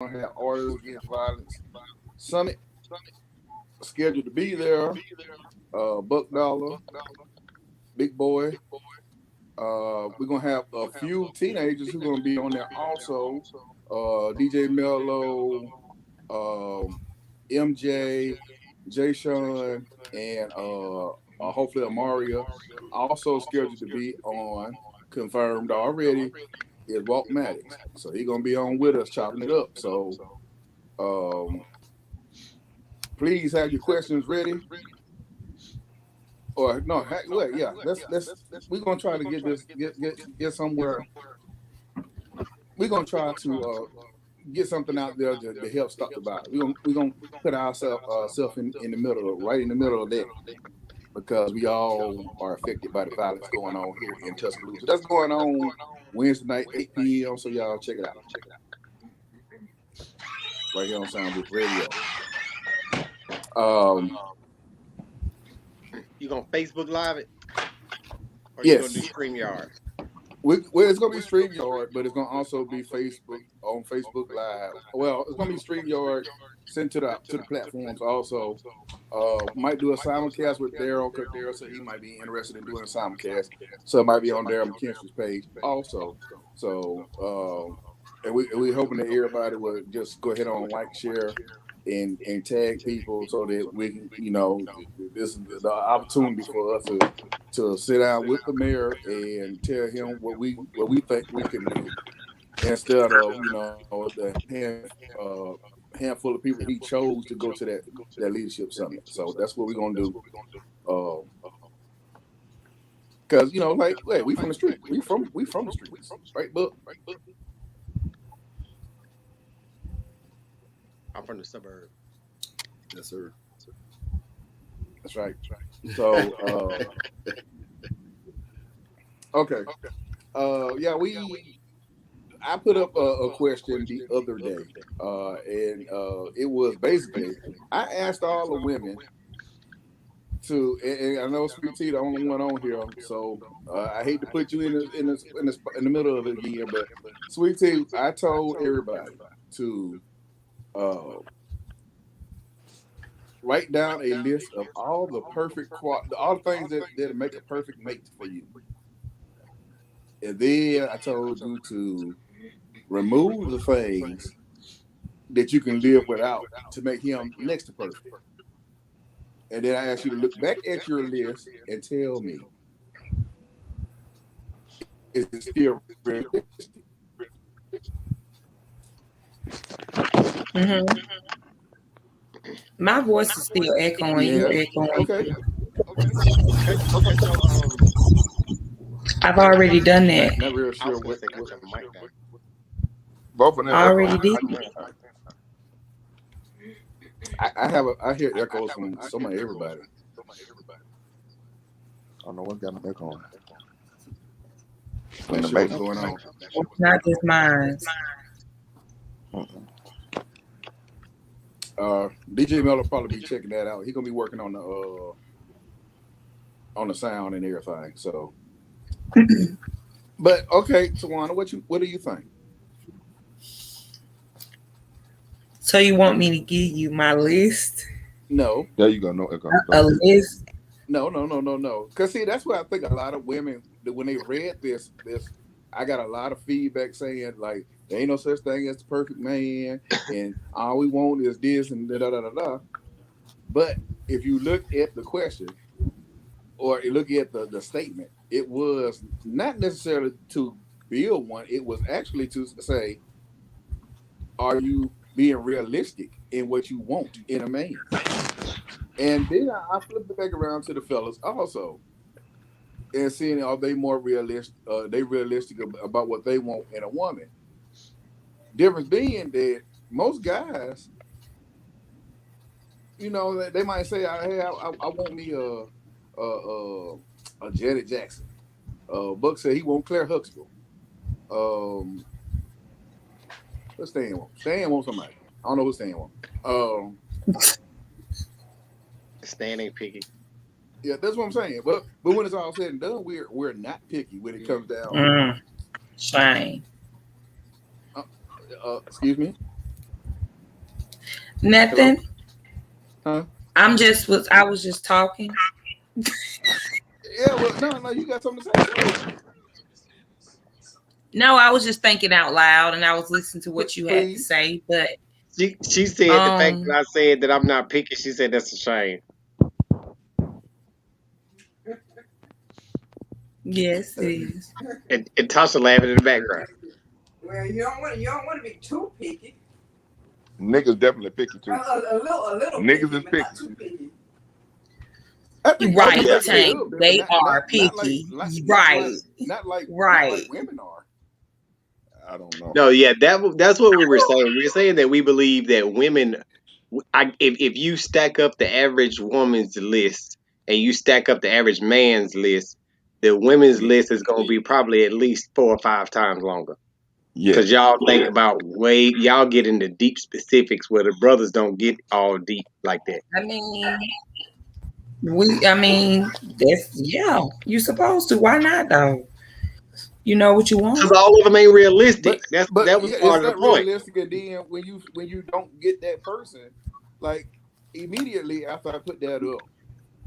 going to have Artists Against Violence Summit scheduled to be there. Buck Dollar, Big Boy. We're gonna have a few teenagers who are gonna be on there also. DJ Mello, MJ, Jay Sean, and hopefully Amaria. Also scheduled to be on, confirmed already, is Walt Maddox. So he's gonna be on with us, chopping it up. So um, please have your questions ready. Or no, wait, yeah. Let's we're gonna try to get this get somewhere. We're gonna try to get something out there to help stop the violence. We're gonna put ourselves in the middle, right in the middle of that, because we all are affected by the violence going on here in Tuscaloosa. That's going on Wednesday night, 8 p.m. So y'all check it out. Right here on Soundbooth Radio. You gonna Facebook Live it? Or yes. You gonna do StreamYard? Well, it's gonna be StreamYard, but it's gonna also be Facebook Live. Well, it's gonna be StreamYard sent to the platforms also. Might do a simulcast with Daryl, because Daryl said he might be interested in doing a simulcast. So it might be on Daryl McKinstry's page also. So and we hoping that everybody will just go ahead on like, share, and tag people so that we can, this is the opportunity for us to sit down with the mayor and tell him what we think we can do, instead of the handful of people he chose to go to that leadership summit. So that's what we're gonna do. Because we from the street, we from the streets, right? But I'm from the suburb. Yes, sir. That's right. So okay. I put up a question the other day, and it was basically, I asked all the women to, and I know Sweet Tea the only one on here, so I hate to put you in the middle of it again, but Sweet Tea, I told everybody to write down a list of all the all the things that make a perfect mate for you. And then I told you to remove the things that you can live without to make him next to perfect. And then I asked you to look back at your list and tell me, is it still realistic? Mm-hmm. My voice is still echoing. Yeah. You're echoing. Okay. So, I've already done that. Not real I sure was gonna what. say cut your mic down. Both of them. I already did. I hear echoes from everybody. I don't know what's got my echo on. What's going on? It's not just mine. DJ Mel will probably be checking that out. He's gonna be working on the sound and everything. So, but okay, Tawana, what do you think? So you want me to give you my list? No. There you go. No echo. A list? No. Because see, that's why I think a lot of women, when they read this, I got a lot of feedback saying like, there ain't no such thing as the perfect man, and all we want is this and da da da da da. But if you look at the question, or you look at the statement, it was not necessarily to build one. It was actually to say, are you being realistic in what you want in a man? And then I flipped it back around to the fellas also, and seeing, are they more realistic? They realistic about what they want in a woman? Difference being that most guys, they might say, "Hey, I want me a Janet Jackson." Buck said he want Claire Huxtable. What's Stan want? Stan wants somebody. I don't know who Stan want. Stan ain't picky. Yeah, that's what I'm saying. But when it's all said and done, we're not picky when it comes down. Shame. Excuse me. Nothing. Huh? I was just talking. Yeah, well, no, you got something to say. No, I was just thinking out loud and I was listening to what you had to Please. say. But She said the fact that I said that I'm not picky. She said that's a shame. yes, it is. And Tasha laughing in the background. Well, you don't want to be too picky. Niggas definitely picky too. A little Niggas picky, is but picky. not too picky. I think Right, okay, Tank. good, but They not- are not picky. right. Not Not like right. women are. I don't know. No, yeah, that's what we were saying. We were saying that we believe that women, if you stack up the average woman's list and you stack up the average man's list, the women's list is going to be probably at least 4 or 5 times longer. Because Yeah. y'all think about y'all get into deep specifics where the brothers don't get all deep like that. I mean, you're supposed to. Why not though? You know what you want. Because all of them ain't realistic. But That was yeah, part it's of the not point. realistic. And then when you don't get that person, like immediately after I put that up,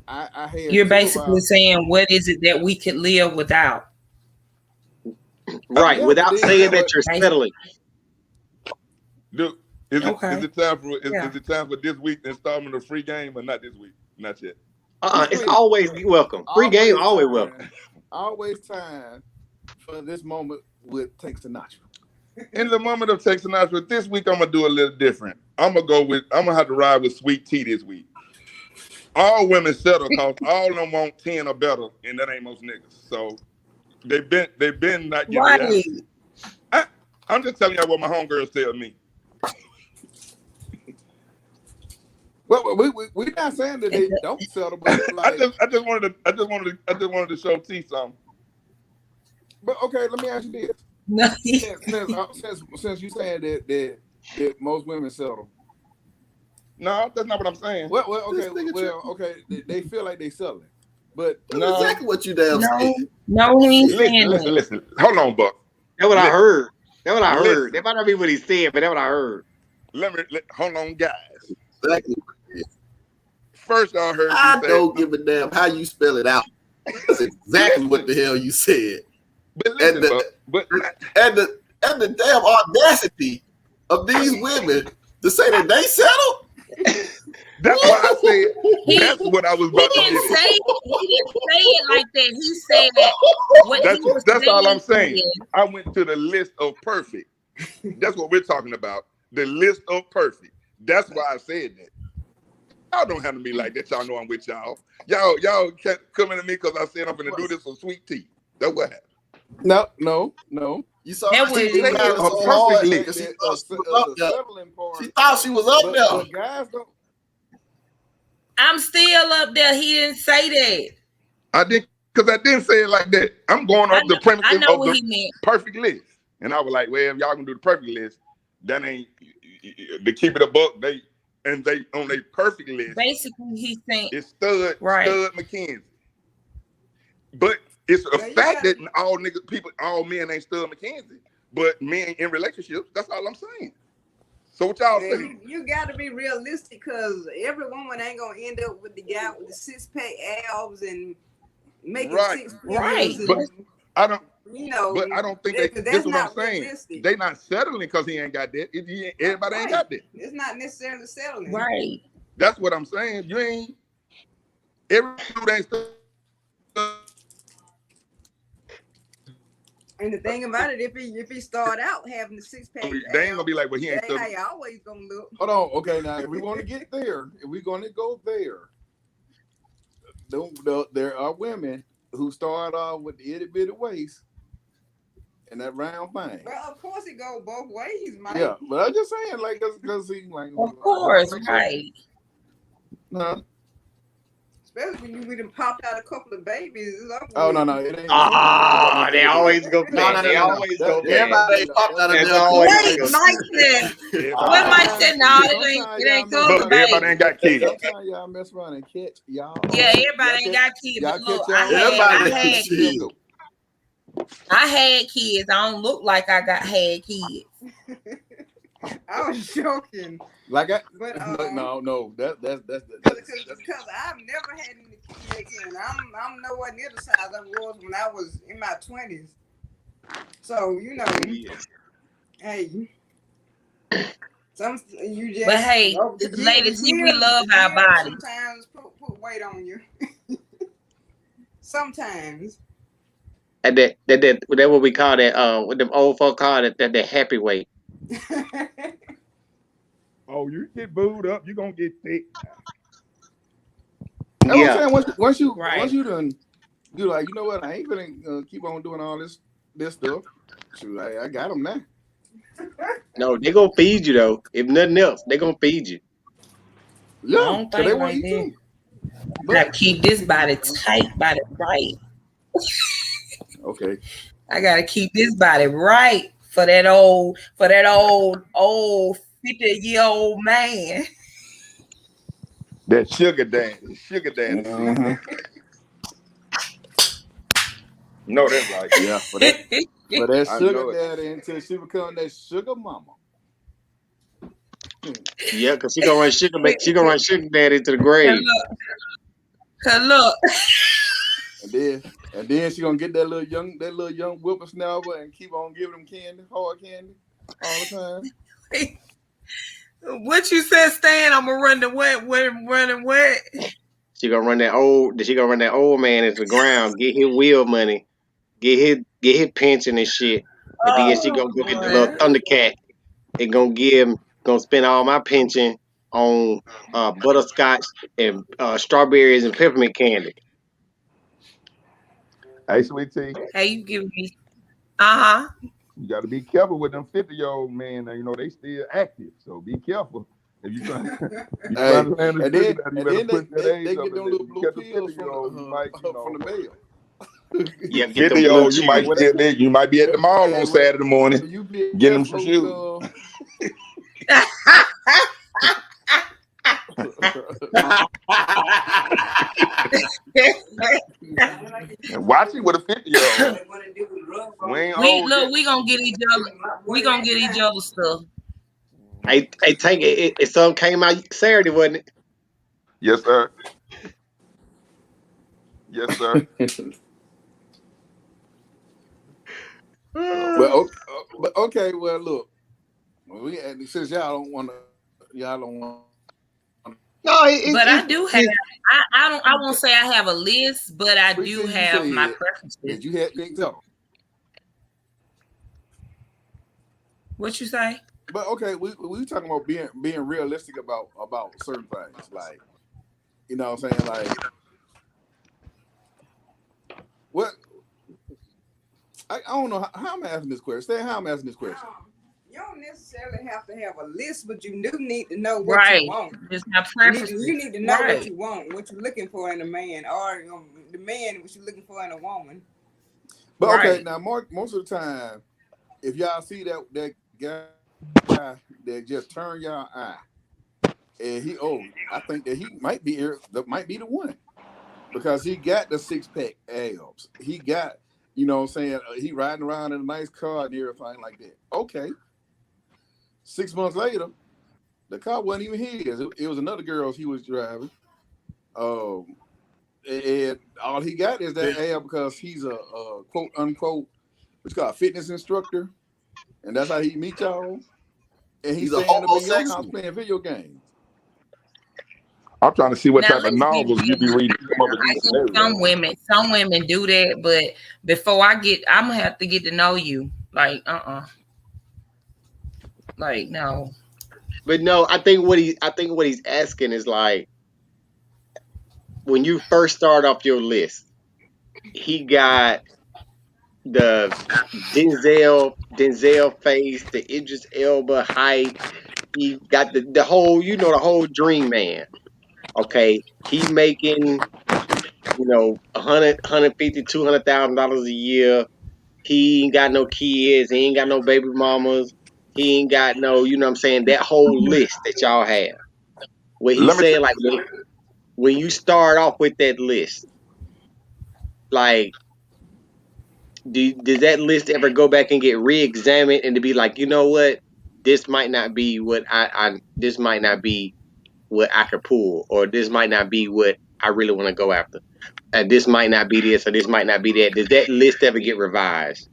I had You're two of basically our saying, what is it that we could live without? Right, yeah, without but then, saying that but you're settling. Dude, is Okay. it time for Yeah. is it time for this week's installment of Free Game or not this week? Not yet. It's always welcome. Free game, always welcome. Always time for this moment with Tank Sinatra. In the moment of Tank Sinatra, this week I'm gonna do a little different. I'm gonna have to ride with Sweet Tea this week. All women settle because all of them want 10 or better, and that ain't most niggas. So they've been not getting Right. I'm just telling y'all what my homegirls tell me. Well, we're not saying that they don't settle, but like, I just wanted to show T something. but okay, let me ask you this: No. since you saying that most women settle. No, that's not what I'm saying. Well, okay. They feel like they selling, but No. Exactly what you damn said. No, he ain't saying that. Listen. Hold on, Buck. That's what I heard. That's what I Listen. heard. That might not be what he said, but that's what I heard. Hold on, guys. Exactly. First, I heard I you say, don't give a damn how you spell it out. That's exactly what the hell you said. but listen, And the damn audacity of these women to say that they settle. that's why I said that's what I was He about to didn't get say at. it like that. He said what he was That's all I'm saying. is- I went to the list of perfect. That's what we're talking about. The list of perfect. That's why I said that. Y'all don't have to be like that. Y'all know I'm with y'all. Y'all can't come into me because I said I'm going to do this for Sweet Tea. That's what happened. No. You saw That her was she saying got a so perfect hard list. because she The thought she was up there. settling part. She thought she was up there. But guys don't. I'm still up there. He didn't say that. I didn't say it like that. I'm going off the I premises know of what the he meant. perfect list. And I was like, well, if y'all can do the perfect list, that ain't to keep it a buck. They on their perfect list. Basically, he's saying It's Stud McKenzie. But it's a fact that all men ain't Stud McKenzie. But men in relationships, that's all I'm saying. So what y'all saying? You got to be realistic because every woman ain't gonna end up with the guy with the 6-pack abs and making six figures. Right. And, But I don't. you know, But I don't think that's this is what I'm not saying. realistic. They not settling because he ain't got that. Everybody ain't got that. It's not necessarily settling. right. That's what I'm saying. You ain't every dude ain't Stud. And the thing about it, if he start out having the 6-pack, They ain't gonna be like, well, he ain't that Stud. ain't how you always gonna look. Hold on. Okay, now if we want to get there, if we're going to go there, there are women who start off with the itty bitty waist and that round thing. Well, of course it go both ways, Mike. Yeah, but I'm just saying, like, because he like, Of course, right. No. Especially when you done popped out a couple of babies. It's over Oh with. no, it ain't. They always go back. They No. always go back. Everybody ain't popped out of That's there. always Wait, go. Mike said. What Mike said? No, it ain't But good, everybody baby. ain't got kids. Sometimes y'all mess around and catch y'all. Yeah, everybody ain't got kids. Y'all But look, catch y'all. I had kids. I don't look like I had kids. I was joking. Like But no, that's because I've never had any kids, and I'm nowhere near the size I was when I was in my 20s. So Yes. hey, you just. But hey, Lady T, we love our bodies. Sometimes put weight on you. Sometimes. And that what we call that. What them old folk call that happy weight. Oh, you get booed up, you gonna get thick. That's what I'm Yeah. saying. Once you done, you like, you know what? I ain't gonna keep on doing all this stuff. Shoot, I got them now. No, they gonna feed you though. If nothing else, they gonna feed you. Yeah, I don't because they think want to like eat that. too. I gotta keep this body tight, body right. Okay. I gotta keep this body right for that old 50-year-old man. That sugar daddy shit. Uh-huh. No, that's right. Yeah, for that I sugar know it. daddy until she become that sugar mama. Yeah, cause she gonna run sugar daddy to the grave. Look. And then she gonna get that little young whippersnapper and keep on giving them candy, hard candy, all the time. What you said, Stan? I'm gonna run the wet. She gonna run that old man into the ground, get his wheel money, get his pension and shit, and then she gonna go get the little Thundercat and gonna spend all my pension on butterscotch and strawberries and peppermint candy. Hey, sweet tea, Hey, you give me. you got to be careful with them 50-year-old men. You know they still active, so be careful. If you trying to land the sugar daddy, you better put that age they up. get them little blue pills 50-year-old, you might, from the mail. Yeah, get them 50-year-old, you blue might get there. You might be at the mall on Saturday morning, You be getting them some shoes. And watch it with a 50-year-old. We ain't old yet. We gonna get each other. We gonna get each other stuff. I take it. Some came out Saturday, wasn't it? Yes, sir. Yes, sir. But okay, well look, since y'all don't want. No, But I do have. I don't. I won't say I have a list, but I do have my preferences. Did you tell? What you say? But okay, we talking about being realistic about certain things, like, you know what I'm saying, like what I don't know how I'm asking this question. Say how I'm asking this question. You don't necessarily have to have a list, but you do need to know what you want. Just my preferences. You need to know what you want, what you're looking for in a man, or the man what you're looking for in a woman. But okay, now most of the time, if y'all see that guy that just turn y'all eye, and I think that he might be the one, because he got the 6-pack abs. He got, you know what I'm saying, he riding around in a nice car and everything like that. Okay. 6 months later, the car wasn't even his. It was another girl's he was driving. And all he got is that ab because he's a quote unquote, what's called a fitness instructor, and that's how he meet y'all. And he's staying up in your house playing video games. I'm trying to see what type of novels you be reading. Some women do that, but before I'm gonna have to get to know you. Like, like, no. But no, I think what he's asking is like, when you first start off your list, he got the Denzel face, the Idris Elba height. He got the whole, the whole dream man. Okay, he making, $150,000-$200,000 a year. He ain't got no kids. He ain't got no baby mamas. He ain't got no, you know what I'm saying, that whole list that y'all have. What he said, like, when you start off with that list, like, does that list ever go back and get re-examined and to be like, you know what? this might not be what this might not be what I could pull, or this might not be what I really want to go after. This might not be this, or this might not be that. Does that list ever get revised?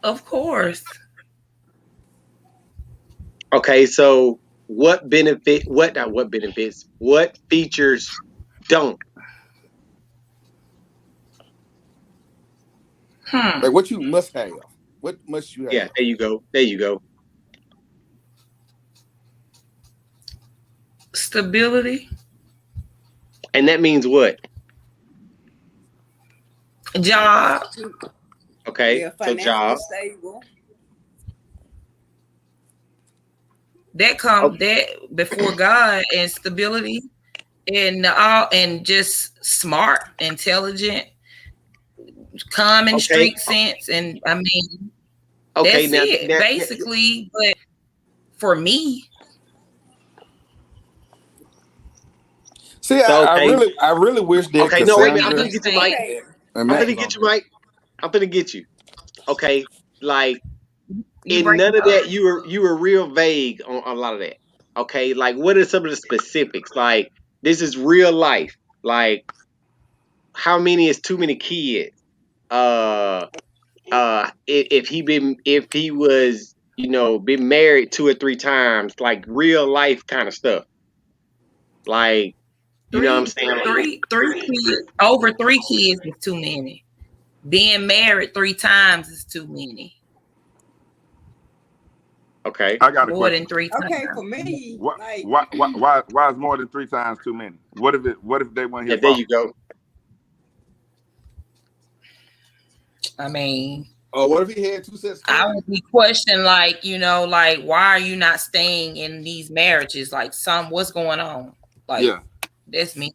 Of course. Okay, so what features don't? Like what you must have. What must you have? Yeah, there you go. There you go. Stability. And that means what? Job. Okay, Yeah, so financially job. stable. That comes that before God, and stability, and just smart, intelligent, common street sense, and I mean, okay, that's now, it basically. But for me, see, I really wish that. Okay, no, wait a minute. I'm gonna get you, Mike. I'm gonna get you, Mike. I'm gonna get you. Okay, like in none of that, you were real vague on a lot of that. Okay, like what are some of the specifics? Like this is real life. Like how many is too many kids? If he was been married 2 or 3 times, like real life kind of stuff. Like you know what I'm saying? Three kids, over 3 kids is too many. Being married 3 times is too many. Okay, I got a more question. than 3 times. Okay, for me, why is more than 3 times too many? What if they weren't here? Yeah, there you go. I mean, what if he had 2 sets? I would be questioned, like, like, why are you not staying in these marriages? Like, what's going on? Like, that's me.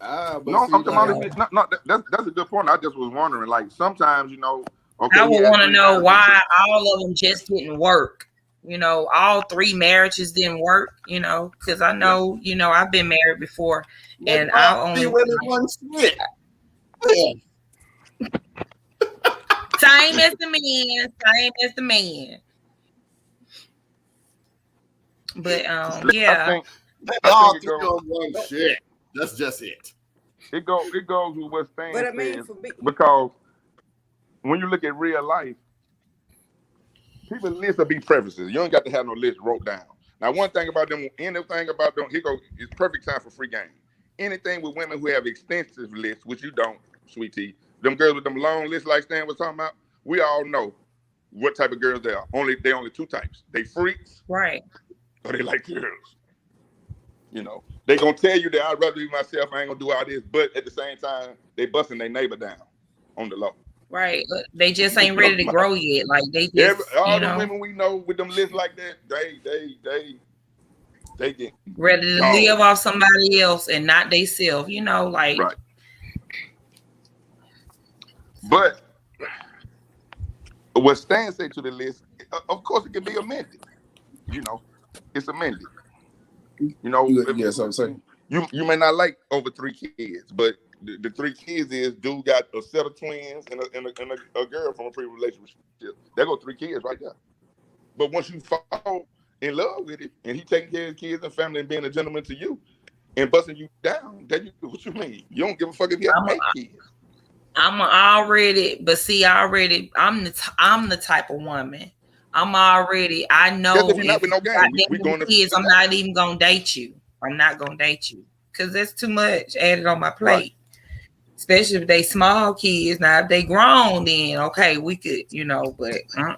No, that's a good point. I just was wondering, like, sometimes, okay, I would want to know why all of them just didn't work. All 3 marriages didn't work, because I know, I've been married before, and I only one shit. Same as the man. But yeah. I think it goes one shit. That's just it. It goes with what Stan But I mean, says, for me, because when you look at real life, people list will be preferences. You ain't got to have no list wrote down. Now, anything about them, here goes, it's perfect time for free game. Anything with women who have extensive lists, which you don't, sweet tea, them girls with them long lists like Stan was talking about, we all know what type of girls they are. They only 2 types. They freaks, right? Or they like girls. They gonna tell you that I'd rather be myself. I ain't gonna do all this, but at the same time, they busting their neighbor down on the low. Right, they just ain't ready to grow yet. Like they just, all the women we know with them lists like that, they get ready to live off somebody else and not they self. Like. Right. But what Stan said to the list, of course, it can be amended. It's amended. Yes, I'm saying you may not like over 3 kids, but the 3 kids is dude got a set of twins and a girl from a previous relationship. There go 3 kids right there. But once you fall in love with it, and he taking care of kids and family and being a gentleman to you and busting you down, what you mean? You don't give a fuck if you have 8 kids. I'm the type of woman. I know if not with no game. We going to kids, I'm not even gonna date you. I'm not gonna date you because that's too much added on my plate. Right. Especially if they small kids. Now, if they grown, then okay, we could, but I'm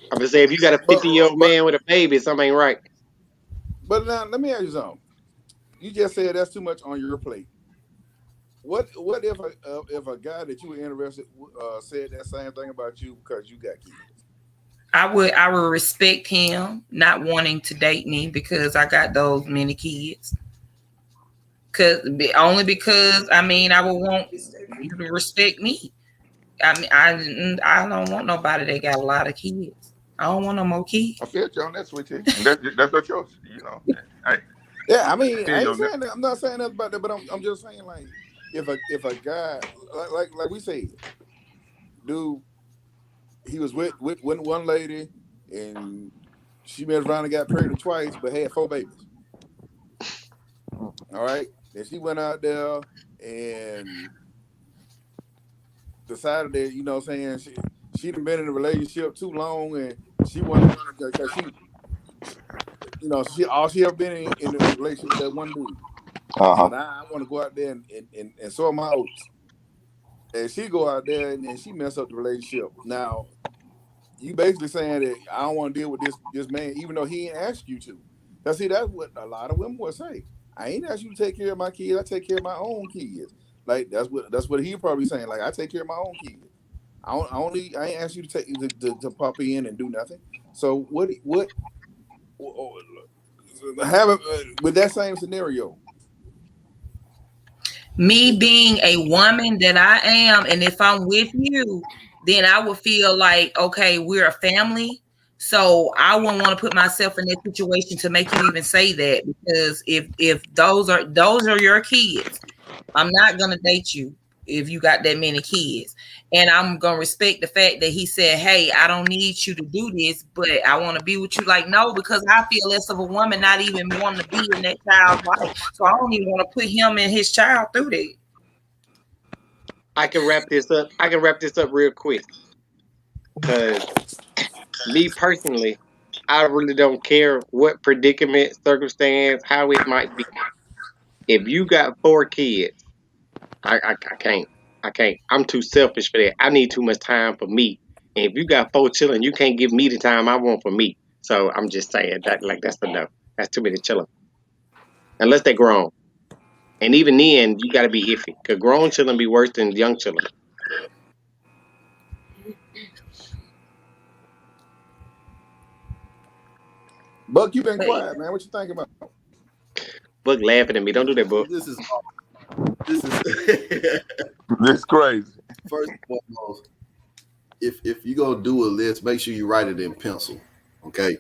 gonna say if you got a 50-year-old man with a baby, something ain't right. But now let me ask you something. You just said that's too much on your plate. What if a guy that you were interested said that same thing about you because you got kids? I would respect him not wanting to date me because I got those many kids. Only because I would want you to respect me. I don't want nobody that got a lot of kids. I don't want no more kids. I feel you on that, sweetie. That's your choice, Hey. Yeah, I ain't saying that. I'm not saying that about that, but I'm just saying, like, if a guy like we said, dude he was with one lady, and she messed around and got pregnant twice, but had 4 babies. All right. Then she went out there and decided that, you know what I'm saying, she'd been in a relationship too long, and she wanted, because she, you know, all she ever been in a relationship with that one dude. So now I want to go out there and sow my oats. And she go out there and she mess up the relationship. Now, you basically saying that I don't want to deal with this man, even though he ain't asked you to. Now, see, that's what a lot of women would say. I ain't asked you to take care of my kids. I take care of my own kids. Like that's what he probably saying. Like I take care of my own kids. I ain't asked you to pop in and do nothing. So what have with that same scenario? Me being a woman that I am, and if I'm with you, then I would feel like, okay, we're a family. So I wouldn't want to put myself in that situation to make you even say that, because if those are your kids, I'm not gonna date you if you got that many kids. And I'm gonna respect the fact that he said, hey, I don't need you to do this, but I want to be with you. Like, no, because I feel less of a woman not even wanting to be in that child's life. So I don't even want to put him and his child through that. I can wrap this up. I can wrap this up real quick. Because me personally, I really don't care what predicament, circumstance, how it might be. If you got 4 kids, I can't. I can't. I'm too selfish for that. I need too much time for me. And if you got 4 children, you can't give me the time I want for me. So I'm just saying that, like, that's enough. That's too many children. Unless they're grown. And even then, you got to be iffy. Because grown children be worse than young children. Buck, you been quiet, man. What you think about? Buck laughing at me. Don't do that, Buck. This is It's crazy. first and foremost. If you're gonna do a list, make sure you write it in pencil, okay?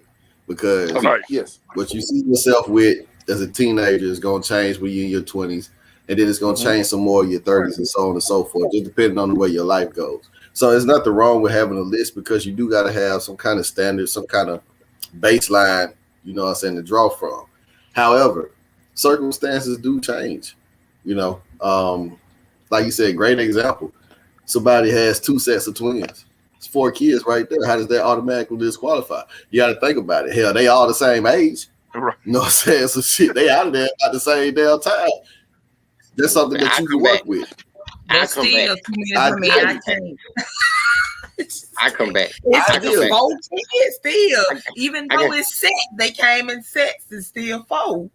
Because yes, what you see yourself with as a teenager is gonna change when you're in your 20s, and then it's gonna change some more in your 30s, and so on and so forth, just depending on the way your life goes. So there's nothing wrong with having a list, because you do got to have some kind of standard, some kind of baseline, you know what I'm saying, to draw from. However, circumstances do change, you know. Like you said, great example. Somebody has 2 sets of twins. It's 4 kids right there. How does that automatically disqualify? You got to think about it. Hell, they all the same age. Right. You know what I'm saying? So shit, they out of there at the same damn time. That's something that you can work with. But still, too many for me. I can't. I come back. It's 4 kids still. Even though it's set, they came in sets. It's still 4.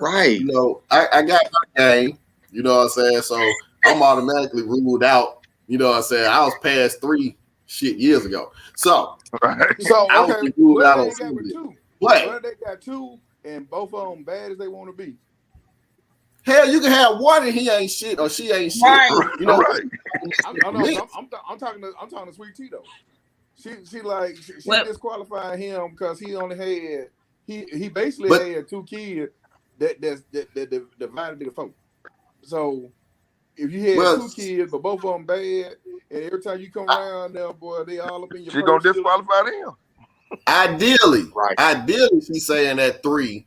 Right. You know, I got my game. You know what I'm saying? So I'm automatically ruled out. You know what I'm saying? I was past 3 years ago. So I was ruled out on 2. What? Well, they got 2, and both of them bad as they want to be. Hell, you can have one and he ain't shit or she ain't shit. Right. You know, I'm talking to Sweet T though. She disqualified him because he only had he basically had 2 kids that divided into 4. So if you had 2 kids but both of them bad, and every time you come around there, boy, they all up in your. She gonna disqualify them. Ideally, she's saying that 3.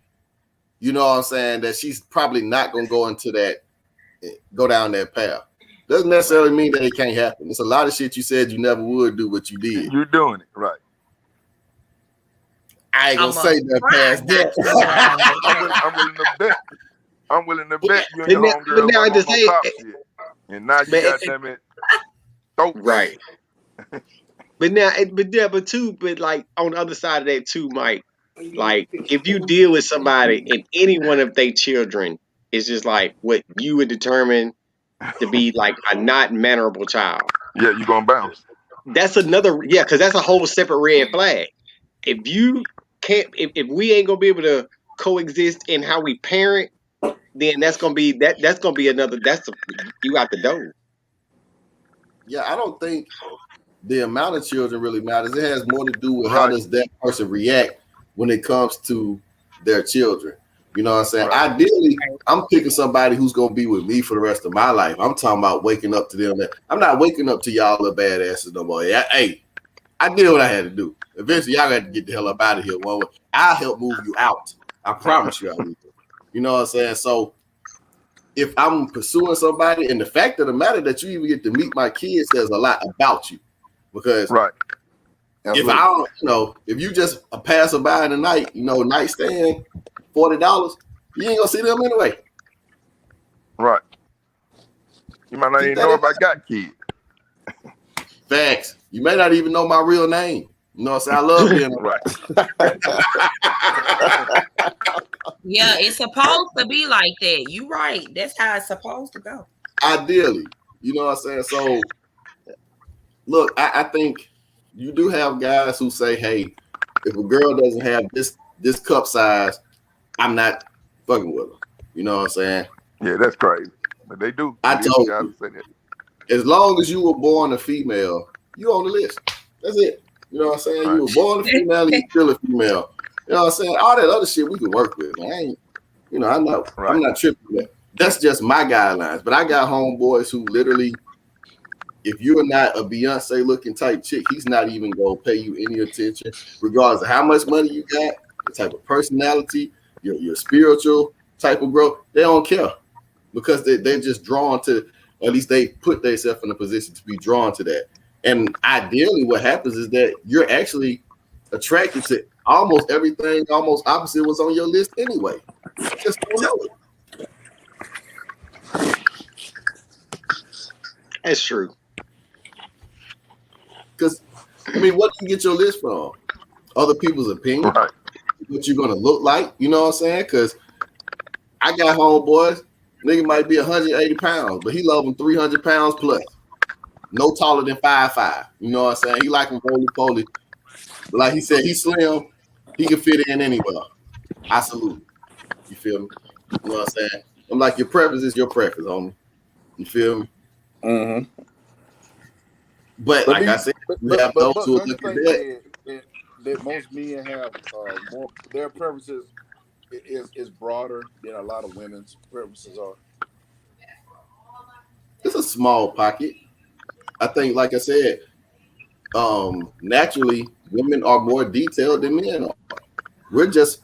You know what I'm saying? That she's probably not gonna go down that path. Doesn't necessarily mean that it can't happen. It's a lot of shit you said you never would do, but you did. You're doing it right. I ain't gonna say that past that. I'm willing to bet you and your homegirl on top shit. And now you got them it. Right. But like on the other side of that too, Mike. Like if you deal with somebody and any one of their children is just like what you would determine to be like a not mannerable child. Yeah, you gonna bounce. That's another because that's a whole separate red flag. If you can't, if we ain't gonna be able to coexist in how we parent, then that's gonna be that's gonna be another. You out the door. Yeah, I don't think the amount of children really matters. It has more to do with how does that person react when it comes to their children. You know what I'm saying? Right. Ideally, I'm picking somebody who's going to be with me for the rest of my life. I'm talking about waking up to them. I'm not waking up to y'all little badasses no more. Hey, I did what I had to do. Eventually, y'all got to get the hell up out of here. Well, I'll help move you out. I promise you I will. You know what I'm saying? So if I'm pursuing somebody, and the fact of the matter that you even get to meet my kids says a lot about you. Because Right. if I don't, if you just a passerby in the night, nightstand, $40, you ain't gonna see them anyway. Right. You might not even know if I got kids. Facts. You may not even know my real name. You know what I'm saying? I love being right. Yeah, it's supposed to be like that. You right. That's how it's supposed to go. Ideally. You know what I'm saying? So look, I think you do have guys who say, hey, if a girl doesn't have this cup size, I'm not fucking with her. You know what I'm saying? Yeah, that's crazy. But they do. I told guys you. say that. As long as you were born a female, you on the list. That's it. You know what I'm saying? Right. You were born a female and you still a female. You know what I'm saying? All that other shit we can work with. Man. I'm not tripping with that. That's just my guidelines. But I got homeboys who literally, if you're not a Beyonce looking type chick, he's not even gonna pay you any attention, regardless of how much money you got, the type of personality, your spiritual type of growth. They don't care because they're just drawn to, or at least they put themselves in a position to be drawn to that. And ideally, what happens is that you're actually attracted to almost everything, almost opposite was on your list anyway. Just don't know it. That's true. Because, what do you get your list from? Other people's opinion? Right. What you're going to look like? You know what I'm saying? Because I got homeboys, nigga might be 180 pounds, but he love them 300 pounds plus. No taller than 5'5". You know what I'm saying? He like him roly-poly. But like he said, he's slim. He can fit in anywhere. I salute. You feel me? You know what I'm saying? I'm like, your preference is your preference, homie. You feel me? Mm-hmm. But like I said, we have those who look at that most men have more. Their preferences is broader than a lot of women's preferences are. It's a small pocket. I think, like I said, naturally, women are more detailed than men are. We're just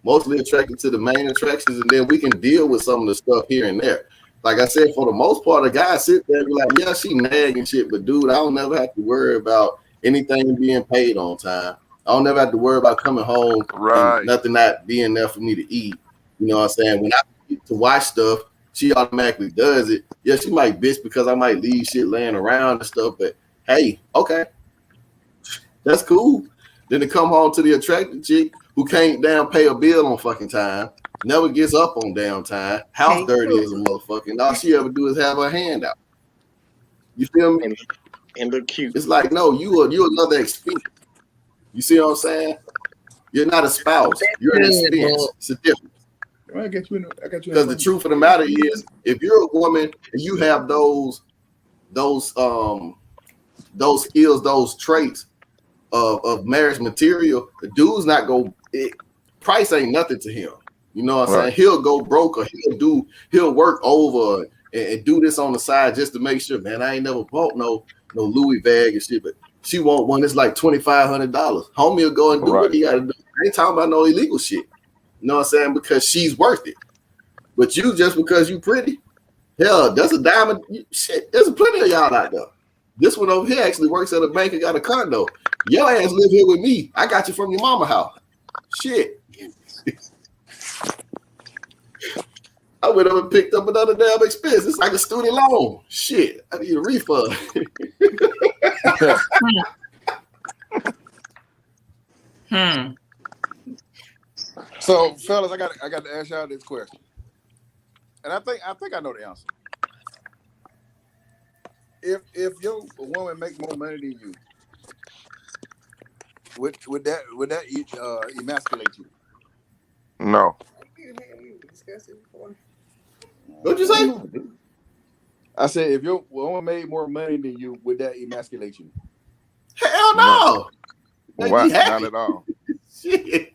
mostly attracted to the main attractions, and then we can deal with some of the stuff here and there. Like I said, for the most part, a guy sit there and be like, yeah, she nagging shit, but dude, I don't never have to worry about anything being paid on time. I don't never have to worry about coming home and nothing not being there for me to eat. You know what I'm saying? When I get to watch stuff, she automatically does it. Yeah, she might bitch because I might leave shit laying around and stuff, but hey, okay. That's cool. Then to come home to the attractive chick who can't damn pay a bill on fucking time, never gets up on damn time, house dirty as a motherfucker, and all she ever do is have her hand out. You feel me? And look cute. It's like, no, you another expense. You see what I'm saying? You're not a spouse. You're an expense. It's a difference. I got you. Because the truth of the matter is, if you're a woman and you have those skills, those traits of marriage material, the dude's not go. Price ain't nothing to him. You know what I'm saying? He'll go broke, or he'll work over and do this on the side just to make sure. Man, I ain't never bought no Louis bag and shit, but she want one that's like $2,500. Homie will go and do what he got to do. I ain't talking about no illegal shit. You know what I'm saying? Because she's worth it. But you, just because you pretty, hell, that's a diamond. Shit, there's plenty of y'all out there. This one over here actually works at a bank and got a condo. Your ass live here with me. I got you from your mama house. Shit. I went up and picked up another damn expense. It's like a student loan. Shit, I need a refund. So, fellas, I got to ask y'all this question, and I think I know the answer. If your woman make more money than you, would that emasculate you? No. What'd you say? I said, if your woman made more money than you, would that emasculate you? Hell no. Why? Not at all. Shit.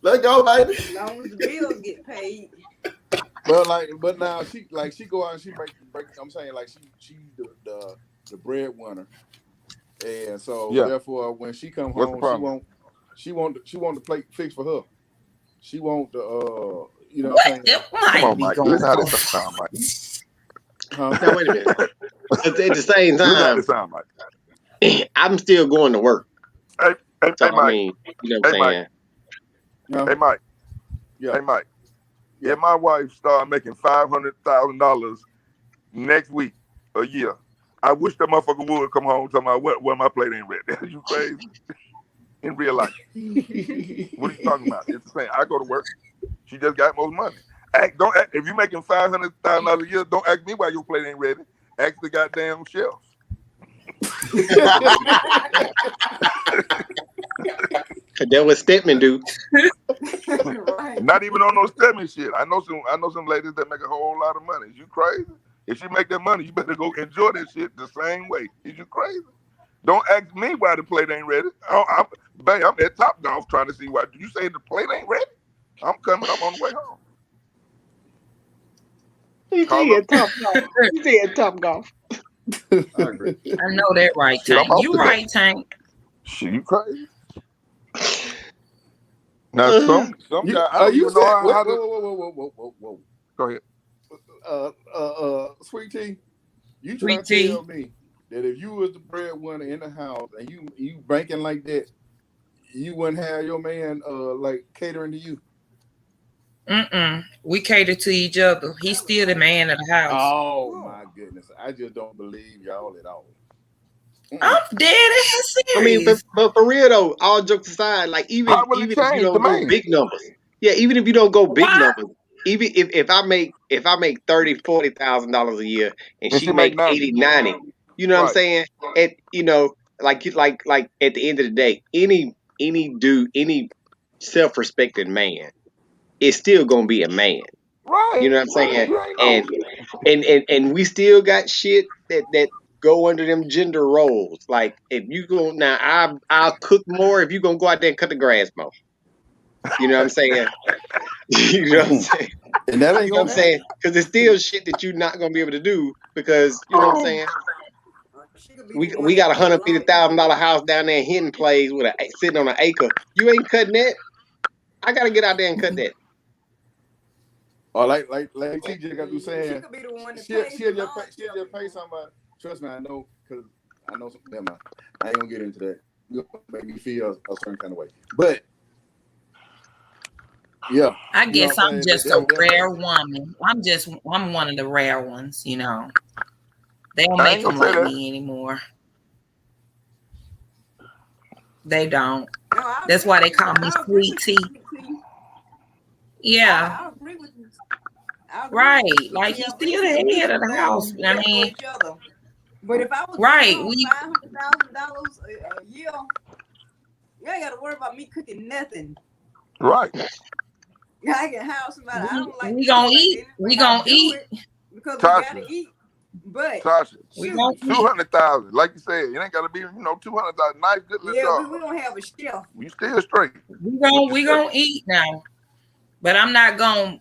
Let go, baby. As long as the bills get paid. But now she go out and she break. I'm saying, like, she's the breadwinner, and so Yeah. therefore, when she come What's the home, problem? she want the plate fixed for her. She want the you know what What? I'm saying? It Come might on, be Mike. going Listen how on. this sound, Mike. Huh? Now wait a minute. At the same Listen how time, this sound, Mike. I'm still going to work. Hey, So I Mike. mean, you know what I'm Hey, Mike. saying? Huh? Hey, Mike. Yeah. Hey, Mike. Yeah. If my wife start making $500,000 next week, a year, I wish that motherfucker would come home talking about what my plate ain't ready. You crazy? In real life. What are you talking about? It's the same. I go to work. She just got most money. Don't act, if you're making $500,000 a year, don't ask me why your plate ain't ready. Ask the goddamn shelf. That what Stedman do. Right. Not even on no STEMI shit. I know some ladies that make a whole lot of money. Is you crazy? If she make that money, you better go enjoy that shit the same way. Is you crazy? Don't ask me why the plate ain't ready. I'm at Top Golf trying to see why. Do you say the plate ain't ready? I'm coming. I'm on the way home. You said Top Golf. You said Top Golf. I agree. I know that right, Shit, I'm Tank. off You today. right, Tank. Shit, you crazy? Now some guy, I don't You even know said how to. whoa. Go ahead. Sweet Tea, you Sweet trying to tea. tell me that if you was the breadwinner in the house and you banking like that, you wouldn't have your man like catering to you? We cater to each other. He's still the man of the house. Oh my goodness, I just don't believe y'all at all. I'm dead ass I mean, serious. but for real though, all jokes aside, like even How will it if you change the don't go man? big numbers, yeah, even if you don't go big Why? numbers, even if I make $30,000-$40,000 a year and And she she make make 90. 80-90, you know what I'm Right. saying? And you know, like at the end of the day, any self-respecting man is still gonna be a man. Right. You know what I'm saying? You ain't And we still got shit that go under them gender roles. Like if you go now, I'll cook more if you gonna go out there and cut the grass more. You know what I'm saying? You know what I'm saying? And that ain't You know what I'm gonna happen. saying? Because it's still shit that you're not gonna be able to do because you know what I'm saying. She could be the one We that got cut $150,000 house down there in Hidden Plays with sitting on an acre. You ain't cutting that. I gotta get out there and cut that. Or like TJ got to She saying, could be the one that she'll pays she'll the just pay somebody. Trust me, I know, because I know some. Never mind. I ain't gonna get into that. You'll make me feel a certain kind of way. But yeah, I you know guess what I'm I'm saying? just a rare woman. I'm one of the rare ones, you know. They don't I make ain't them gonna say like that. me anymore. They don't. No, I That's agree why with they you. call me I agree Sweet with Tea. you. Sweet Tea. Yeah, I agree with you. I agree with right. you. Sweet Like Tea. I he's agree still with you. We the do head of some the house. things I just for mean, each other. But if I was right. getting $500,000 a year, you ain't got to worry about me cooking nothing. Right. I can have somebody. I don't like to We cook gonna like eat. that, We but I gonna do eat. it because we got Tasha. to eat. But We shoot, gonna eat. 200,000. Like you said, it ain't gotta be 200,000. Nice, good little yeah, job. we gonna have a chef. You still straight. We gonna eat now. But I'm not gonna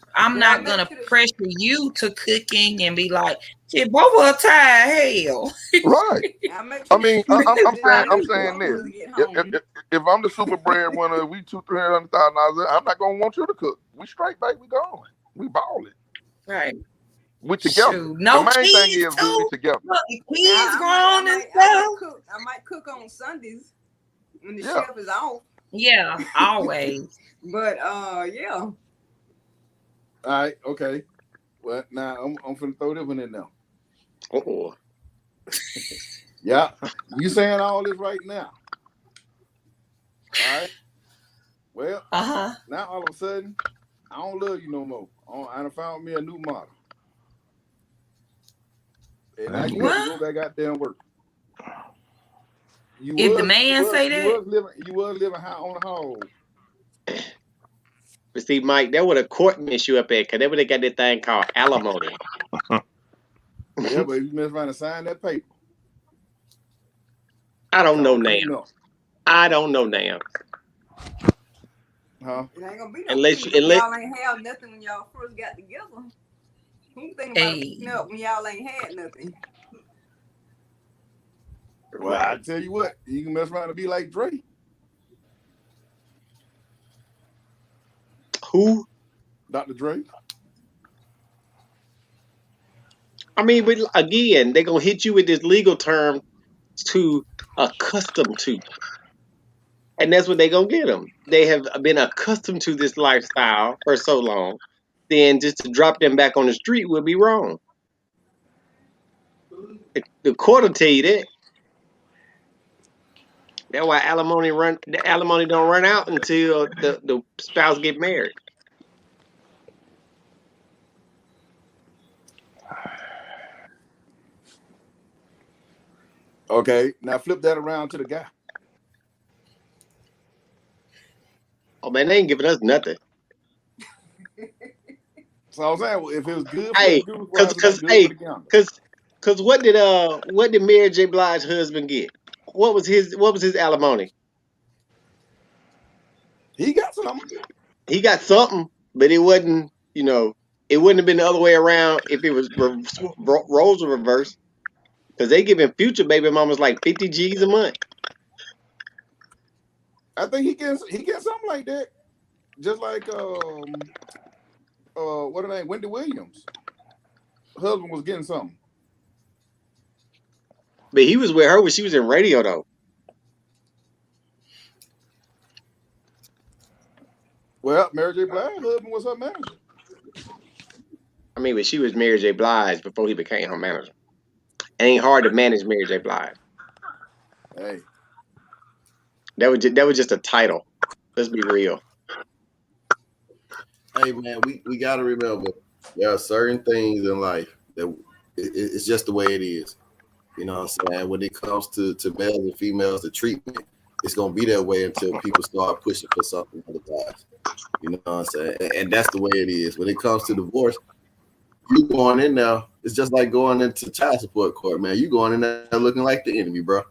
pressure you to cooking and be like, shit, both of us tired. Hell. Right. I make I sure mean, I'm saying this. get home. If I'm the super breadwinner, we $200,000-$300,000. I'm not gonna want you to cook. We straight, baby. We going. We balling. Right. We together. Shoot. No The main thing kids is we too. together. Look, the kids Now, grown and I stuff. might cook on Sundays when the Yeah. chef is off. Yeah, always. But yeah. All right, okay. Well, now I'm finna throw this one in now. Oh, Yeah, you saying all this right now. All right. Well, now all of a sudden, I don't love you no more. I done found me a new model. And now you got to go back out there and work. If the man say that, you was living high on the hog. but see, Mike, that would have court mess you up at because they would have got that thing called alimony. Yeah, but you mess around and sign that paper. I don't know Call now. prenup. I don't know now. Huh? It ain't gonna be no Unless y'all ain't have nothing when y'all first got together. Who think about hey, prenup when y'all ain't had nothing? Well, I tell you what, you can mess around and be like Drake. Who? Dr. Dre. I mean, but again, they're gonna hit you with this legal term to accustomed to, and that's what they're gonna get them. They have been accustomed to this lifestyle for so long. Then just to drop them back on the street would be wrong. The court will tell you that. That's why the alimony don't run out until the spouse get married. Okay, now flip that around to the guy. Oh man, they ain't giving us nothing. So I'm saying, well, if it was good for Hey, the dude, why is it not good for the gamble? cause what did Mary J. Blige's husband get? What was his alimony? He got something. He got something, but it wasn't. It wouldn't have been the other way around if it was roles were reversed. Cause they giving future baby mamas like 50 G's a month. I think he gets something like that. Just like what her name, Wendy Williams. Husband was getting something. But he was with her when she was in radio though. Well, Mary J. Blige's husband was her manager. I mean, but she was Mary J. Blige before he became her manager. It ain't hard to manage Mary J. Blige. Hey. That was just a title. Let's be real. Hey man, we gotta remember there are certain things in life that it's just the way it is. You know what I'm saying? When it comes to males and females, the treatment, it's gonna be that way until people start pushing for something otherwise. You know what I'm saying? And that's the way it is. When it comes to divorce, you going in there, it's just like going into child support court, man. You going in there looking like the enemy, bro.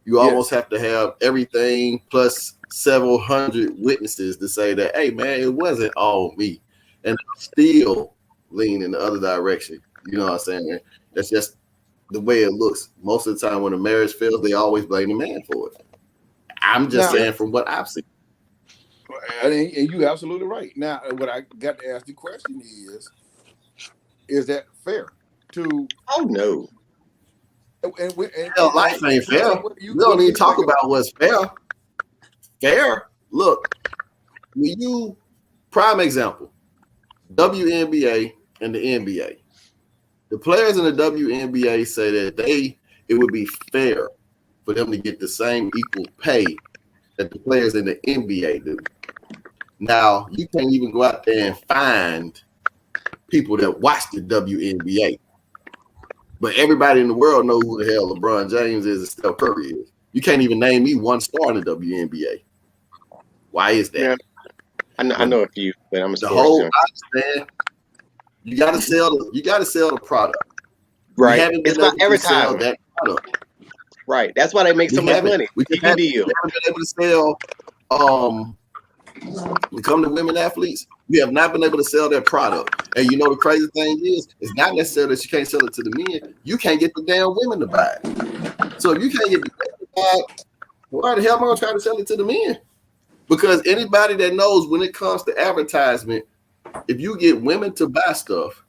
You almost have to have everything plus several hundred witnesses to say that, hey, man, it wasn't all me. And I'm still lean in the other direction. You know what I'm saying? That's just the way it looks. Most of the time when a marriage fails, they always blame the man for it. I'm just saying from what I've seen. And you're absolutely right. Now, what I got to ask the question is that fair to... Oh, no. Life ain't fair. We don't even talk about what's fair. Fair. Look, when you prime example, WNBA and the NBA. The players in the WNBA say that it would be fair for them to get the same equal pay that the players in the NBA do. Now, you can't even go out there and find people that watch the WNBA. But everybody in the world knows who the hell LeBron James is and Steph Curry is. You can't even name me one star in the WNBA. Why is that? Yeah. I know a few, but I'm a the whole. I understand. You gotta sell the product. Right. It's not advertising that product. Right. That's why they make so much money. We haven't been able to sell. Become the women athletes. We have not been able to sell their product. And you know the crazy thing is, it's not necessarily that you can't sell it to the men. You can't get the damn women to buy it. So if you can't get the women to buy it, why the hell am I gonna try to sell it to the men? Because anybody that knows when it comes to advertisement, if you get women to buy stuff,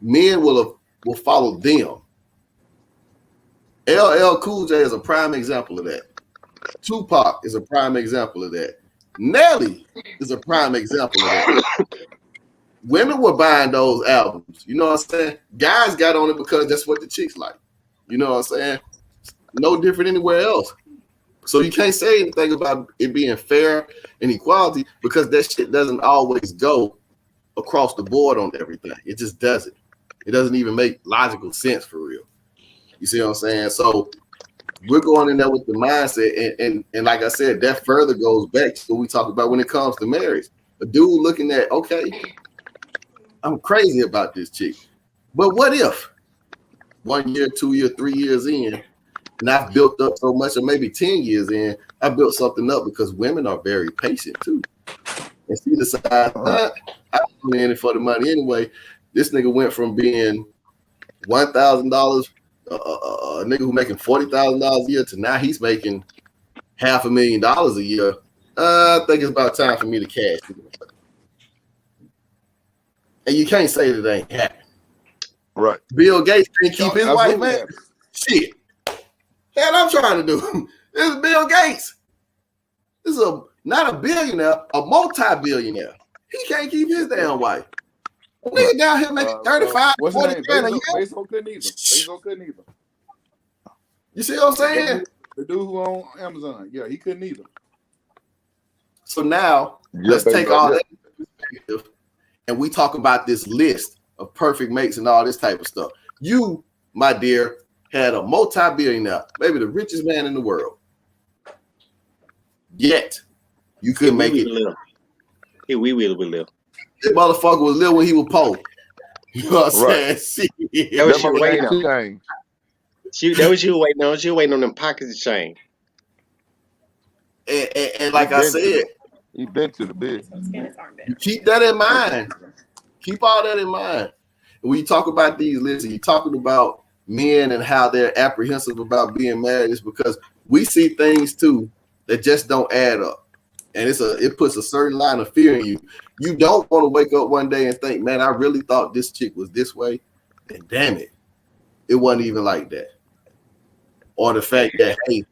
men will follow them. LL Cool J is a prime example of that. Tupac is a prime example of that. Nelly is a prime example of that. Women were buying those albums. You know what I'm saying? Guys got on it because that's what the chicks like. You know what I'm saying? No different anywhere else. So you can't say anything about it being fair and equality because that shit doesn't always go across the board on everything. It just doesn't. It doesn't even make logical sense for real. You see what I'm saying? So we're going in there with the mindset, and like I said, that further goes back to what we talked about when it comes to marriage. A dude looking at, okay, I'm crazy about this chick, but what if 1 year, 2 year, 3 years in, and I've built up so much, or maybe 10 years in, I built something up because women are very patient too. And she decides, I'm in it for the money anyway. This nigga went from being $1,000 a nigga who making $40,000 a year to now he's making $500,000 a year. I think it's about time for me to cash. And you can't say that it ain't happening. Right. Bill Gates can't keep his wife, Absolutely man. happens. Shit. Hell, I'm trying to do. This is Bill Gates. This is not a billionaire, a multi-billionaire. He can't keep his damn wife. Nigga down here making 35, What's his 40 name? grand a year. Bezos couldn't either. Bezos couldn't either. You see what I'm saying? The dude who owned Amazon, yeah, he couldn't either. So now let's take all that perspective and we talk about this list of perfect mates and all this type of stuff. You, my dear, had a multi-billionaire, maybe the richest man in the world. Yet you couldn't make it. We will live. This motherfucker was little when he was poor. You know what I'm saying? That was you waiting on. Change. That was you waiting on. She waiting on them pockets to change. And like I said, he been to the bed. Keep that in mind. Keep all that in mind. When you talk about these lists, and you're talking about men and how they're apprehensive about being married, is because we see things too that just don't add up. And it puts a certain line of fear in you. You don't want to wake up one day and think, man, I really thought this chick was this way. And damn it, it wasn't even like that. Or the fact that, hey,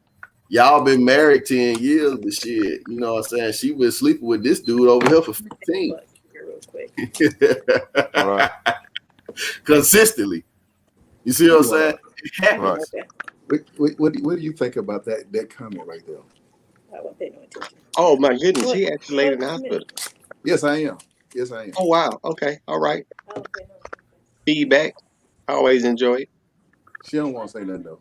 y'all been married 10 years, but shit, you know what I'm saying? She was sleeping with this dude over here for 15. Right. Consistently. You see what I'm saying? It happens. Right. What do you think about that comment right there? Oh my goodness, she actually laid in the hospital. Yes, I am. Oh wow. Okay. All right. Feedback. I always enjoy it. She don't want to say nothing though.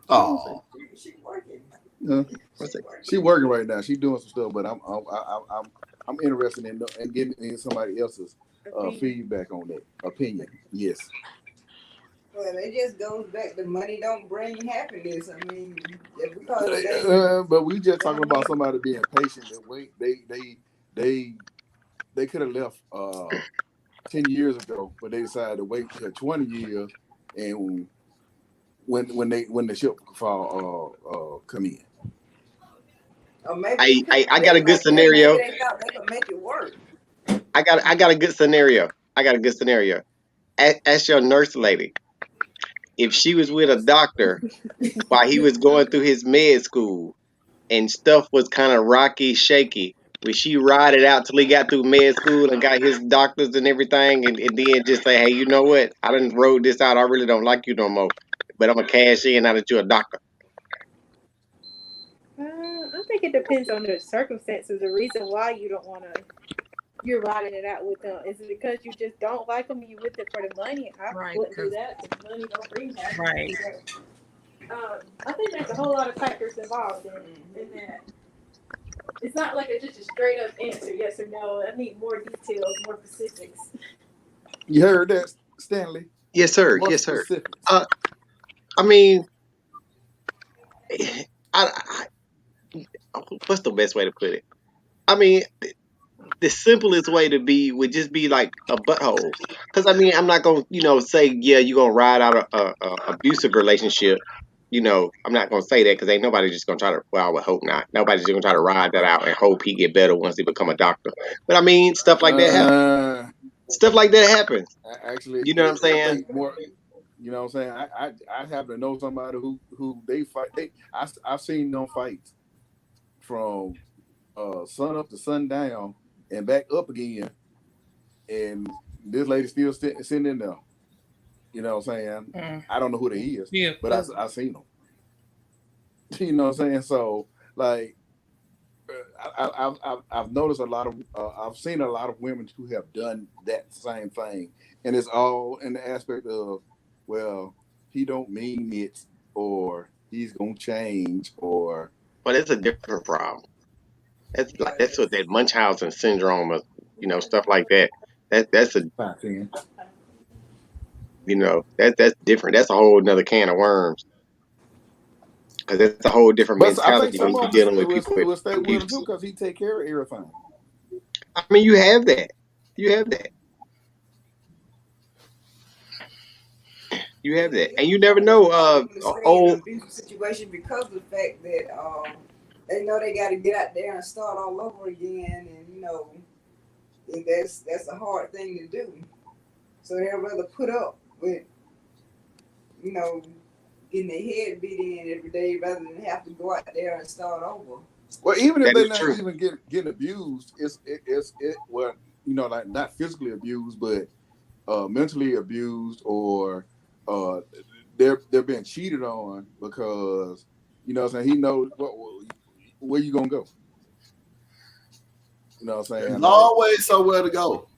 Oh, She working. She working right now. She doing some stuff, but I'm interested in getting in somebody else's feedback on that opinion. Yes. Well, it just goes back to money don't bring happiness. I mean, But we just talking about somebody being patient and wait. They could have left 10 years ago, but they decided to wait till 20 years, and when the ship fall come in. Or maybe I got a good scenario. Maybe they thought they could make it work. I got a good scenario. Ask your nurse lady if she was with a doctor while he was going through his med school and stuff was kind of rocky, shaky. Would she ride it out till he got through med school and got his doctors and everything, and then just say, hey, you know what? I done rode this out. I really don't like you no more, but I'm gonna cash in now that you're a doctor. I think it depends on the circumstances. The reason why you don't want to, you're riding it out with them. Is it because you just don't like them and you with it for the money? I wouldn't do that because money don't bring that. Right. I think there's a whole lot of factors involved in that. It's not like it's just a straight up answer, yes or no. I need more details, more specifics. You heard that, Stanley? Yes, sir. More Yes, sir. specifics. I mean, what's the best way to put it? I mean, the simplest way to be would just be like a butthole. Because I mean, I'm not gonna, say you're gonna ride out a abusive relationship. I'm not gonna say that because ain't nobody just gonna try to. Well, I would hope not. Nobody's just gonna try to ride that out and hope he get better once he become a doctor. But I mean, stuff like that happens. Stuff like that happens. Actually, you know what I'm saying? I think more, you know what I'm saying? I happen to know somebody who they fight. I've seen them fights from sun up to sundown and back up again, and this lady still sitting in there. You know what I'm saying? I don't know who they is, but I seen them. You know what I'm saying? So like, I've noticed a lot of I've seen a lot of women who have done that same thing, and it's all in the aspect of, well, he don't mean it, or he's gonna change, or. But it's a different problem. That's what that Munchausen syndrome, stuff like that. That's a, that's different. That's a whole nother can of worms. Because that's a whole different mentality when you're dealing with people. It will stay with him too because he take care of everything. I mean, you have that. You have that, and you never know. Old abusive situation because of the fact that they know they got to get out there and start all over again, and that's a hard thing to do. So they'd rather put up with getting their head beat in every day rather than have to go out there and start over. Well, even if they're not even getting abused, it's well, like not physically abused, but mentally abused, or they're being cheated on because what I'm saying, he knows where you gonna go. You know what I'm saying? There's always somewhere to go.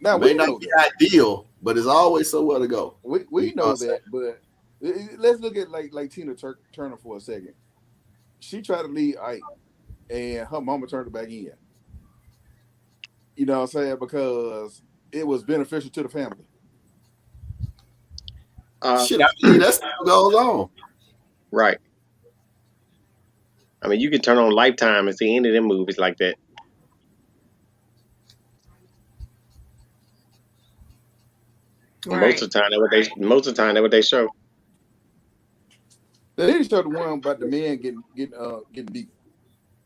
Now it may not be ideal, but it's always somewhere to go. We know that, but let's look at like Tina Turner for a second. She tried to leave Ike, and her mama turned her back in. You know what I'm saying? Because it was beneficial to the family. Shit, I believe that still goes on. Right. I mean, you can turn on Lifetime and see any of them movies like that. Right. Most of the time, that's what they show. They didn't show the one about the men getting beat.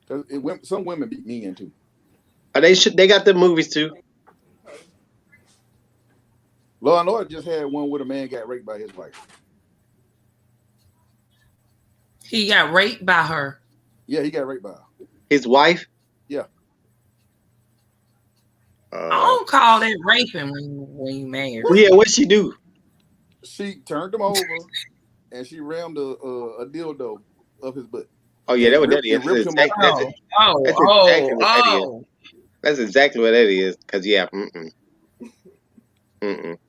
Because some women beat men too. They got the movies too. Law and Order just had one where a man got raped by his wife. He got raped by her. Yeah, he got raped by her. His wife? Yeah. I don't call that raping when you married. Well, yeah, what'd she do? She turned him over and she rammed a dildo up his butt. Oh yeah, that's exactly what that is. Cause yeah,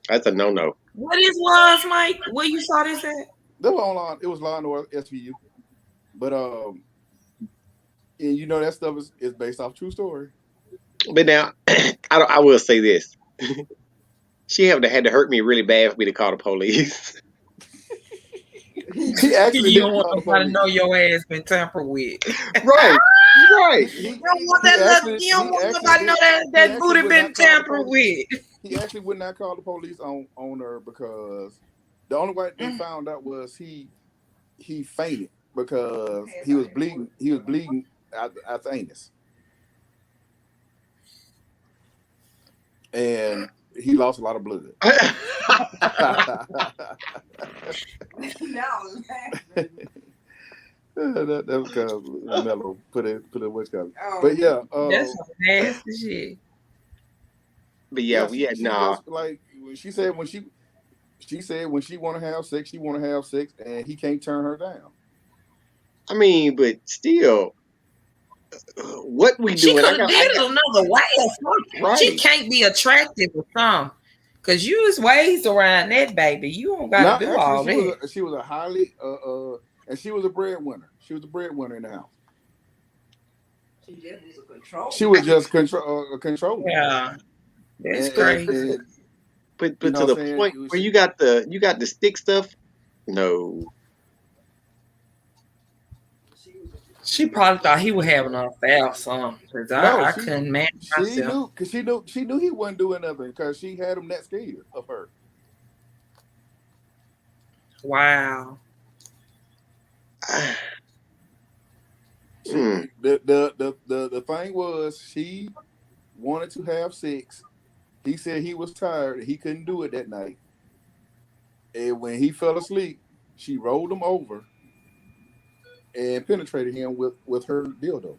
that's a no. What this was, Mike? Where you saw this at? That was online. It was Law and Order SVU, but and that stuff is based off true story. But now, I will say this: she had to hurt me really bad for me to call the police. He actually you don't want nobody to know your ass been tampered with. Right. You don't want nobody to know that booty been tampered with. He actually would not call the police on her because the only way they found out was he fainted because he was bleeding. He was bleeding out the anus, and he lost a lot of blood. That was kind of mellow. Put it what's coming. But yeah, that's some nasty shit. But yeah, like she said when she want to have sex, she want to have sex, and he can't turn her down. I mean, but still, what we she doing? She could have did it another way. Right. She can't be attractive or something. Cause you was ways around that, baby. You don't got to do all that. She was a highly and she was a breadwinner. She was the breadwinner in the house. She just was a control. She was just control. Yeah, that's crazy. But to the point where you got the stick stuff, no. She probably thought he was having an affair or something. Cause I couldn't manage myself. She knew he wasn't doing nothing because she had him that scared of her. Wow. The thing was she wanted to have sex. He said he was tired and he couldn't do it that night. And when he fell asleep, she rolled him over and penetrated him with her dildo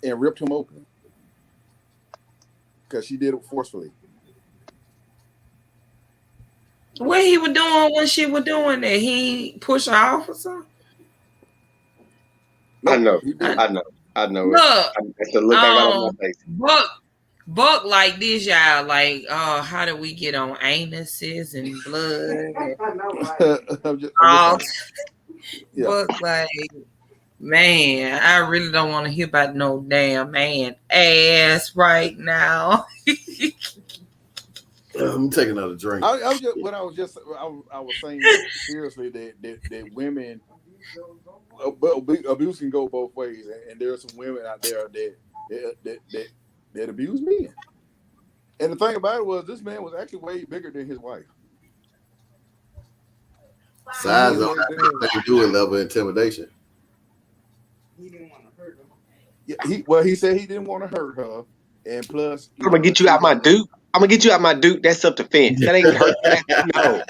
and ripped him open because she did it forcefully. What he was doing when she was doing that? He pushed her off or something? No, I know. Look, That's the look I got on my face. Buck like this, y'all. Like, how do we get on anuses and blood? Buck like, man, I really don't want to hear about no damn man ass right now. Let me take another drink. I was saying seriously that women abuse can go both ways, and there are some women out there that abuse men. And the thing about it was, this man was actually way bigger than his wife. Size don't have anything to do with level of intimidation. He didn't want to hurt her. Yeah, he said he didn't want to hurt her, and plus, I'm gonna get you out my Duke. I'm gonna get you out my Duke. That's self-defense. That ain't hurt. No.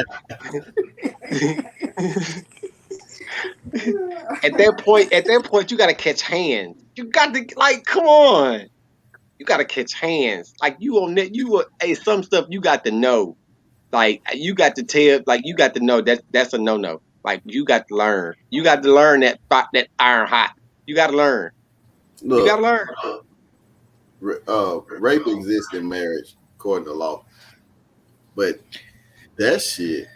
At that point, you gotta catch hands. You got to come on. You gotta catch hands. Like some stuff you got to know. Like you got to tell. Like you got to know that's a no. Like you got to learn. You got to learn that iron hot. You got to learn. Look, you got to learn. Rape exists in marriage according to law, but that shit,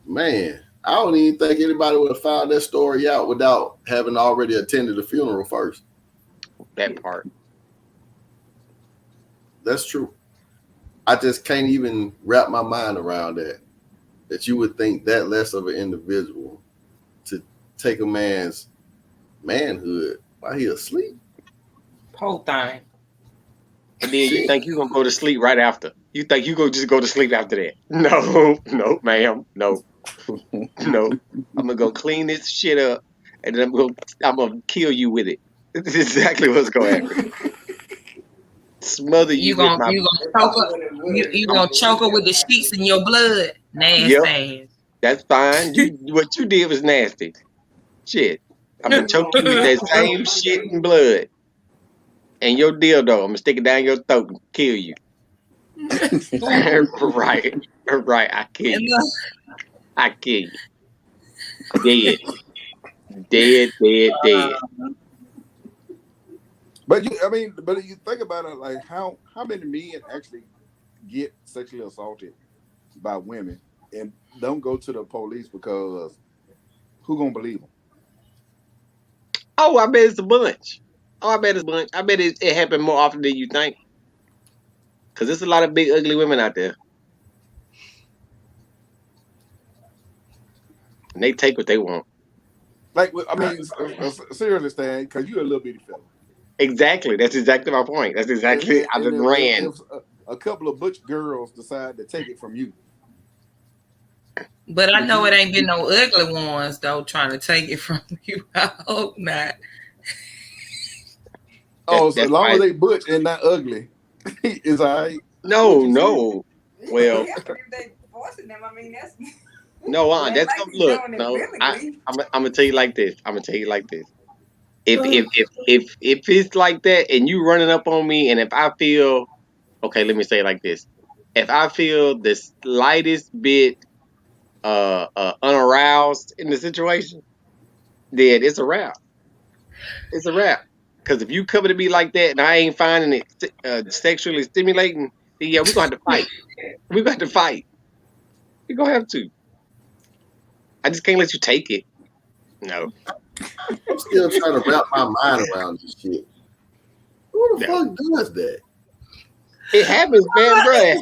man, I don't even think anybody would have found that story out without having already attended the funeral first. That part. That's true. I just can't even wrap my mind around that you would think that less of an individual to take a man's manhood while he asleep. Whole thing. And then you think you're going to go to sleep right after. You think you're going to just go to sleep after that. No, ma'am. No. No. I'm going to go clean this shit up, and then I'm going to kill you with it. This is exactly what's going to happen. Smother you with my... You gonna choke her with the sheets in your blood. Nasty. Yep. That's fine. What you did was nasty. Shit. I'm going to choke you with that same shit and blood. And your dildo, I'm going to stick it down your throat and kill you. Right. I kill you. Dead. But you think about it, like how many men actually get sexually assaulted by women and don't go to the police because who gonna believe them? Oh, I bet it's a bunch. I bet it happened more often than you think. Because there's a lot of big, ugly women out there. And they take what they want. Like, I mean, seriously, Stan, because you're a little bitty fella. Exactly. That's exactly my point. That's exactly. I just ran. If a couple of butch girls decide to take it from you. But I know it ain't been no ugly ones, though, trying to take it from you. I hope not. Oh, so as long as they butch and not ugly, is all right. No. Well, if they forcing them, I mean that's that's look. No, I'm gonna tell you like this. If it's like that and you running up on me, and if I feel, okay, let me say it like this: if I feel the slightest bit unaroused in the situation, then it's a wrap. It's a wrap. Because if you come to me like that and I ain't finding it sexually stimulating, then yeah, we're gonna have to fight. We're gonna have to fight. We're gonna have to. I just can't let you take it. No. I'm still trying to wrap my mind around this shit. Who the fuck does that? It happens, man, bro. It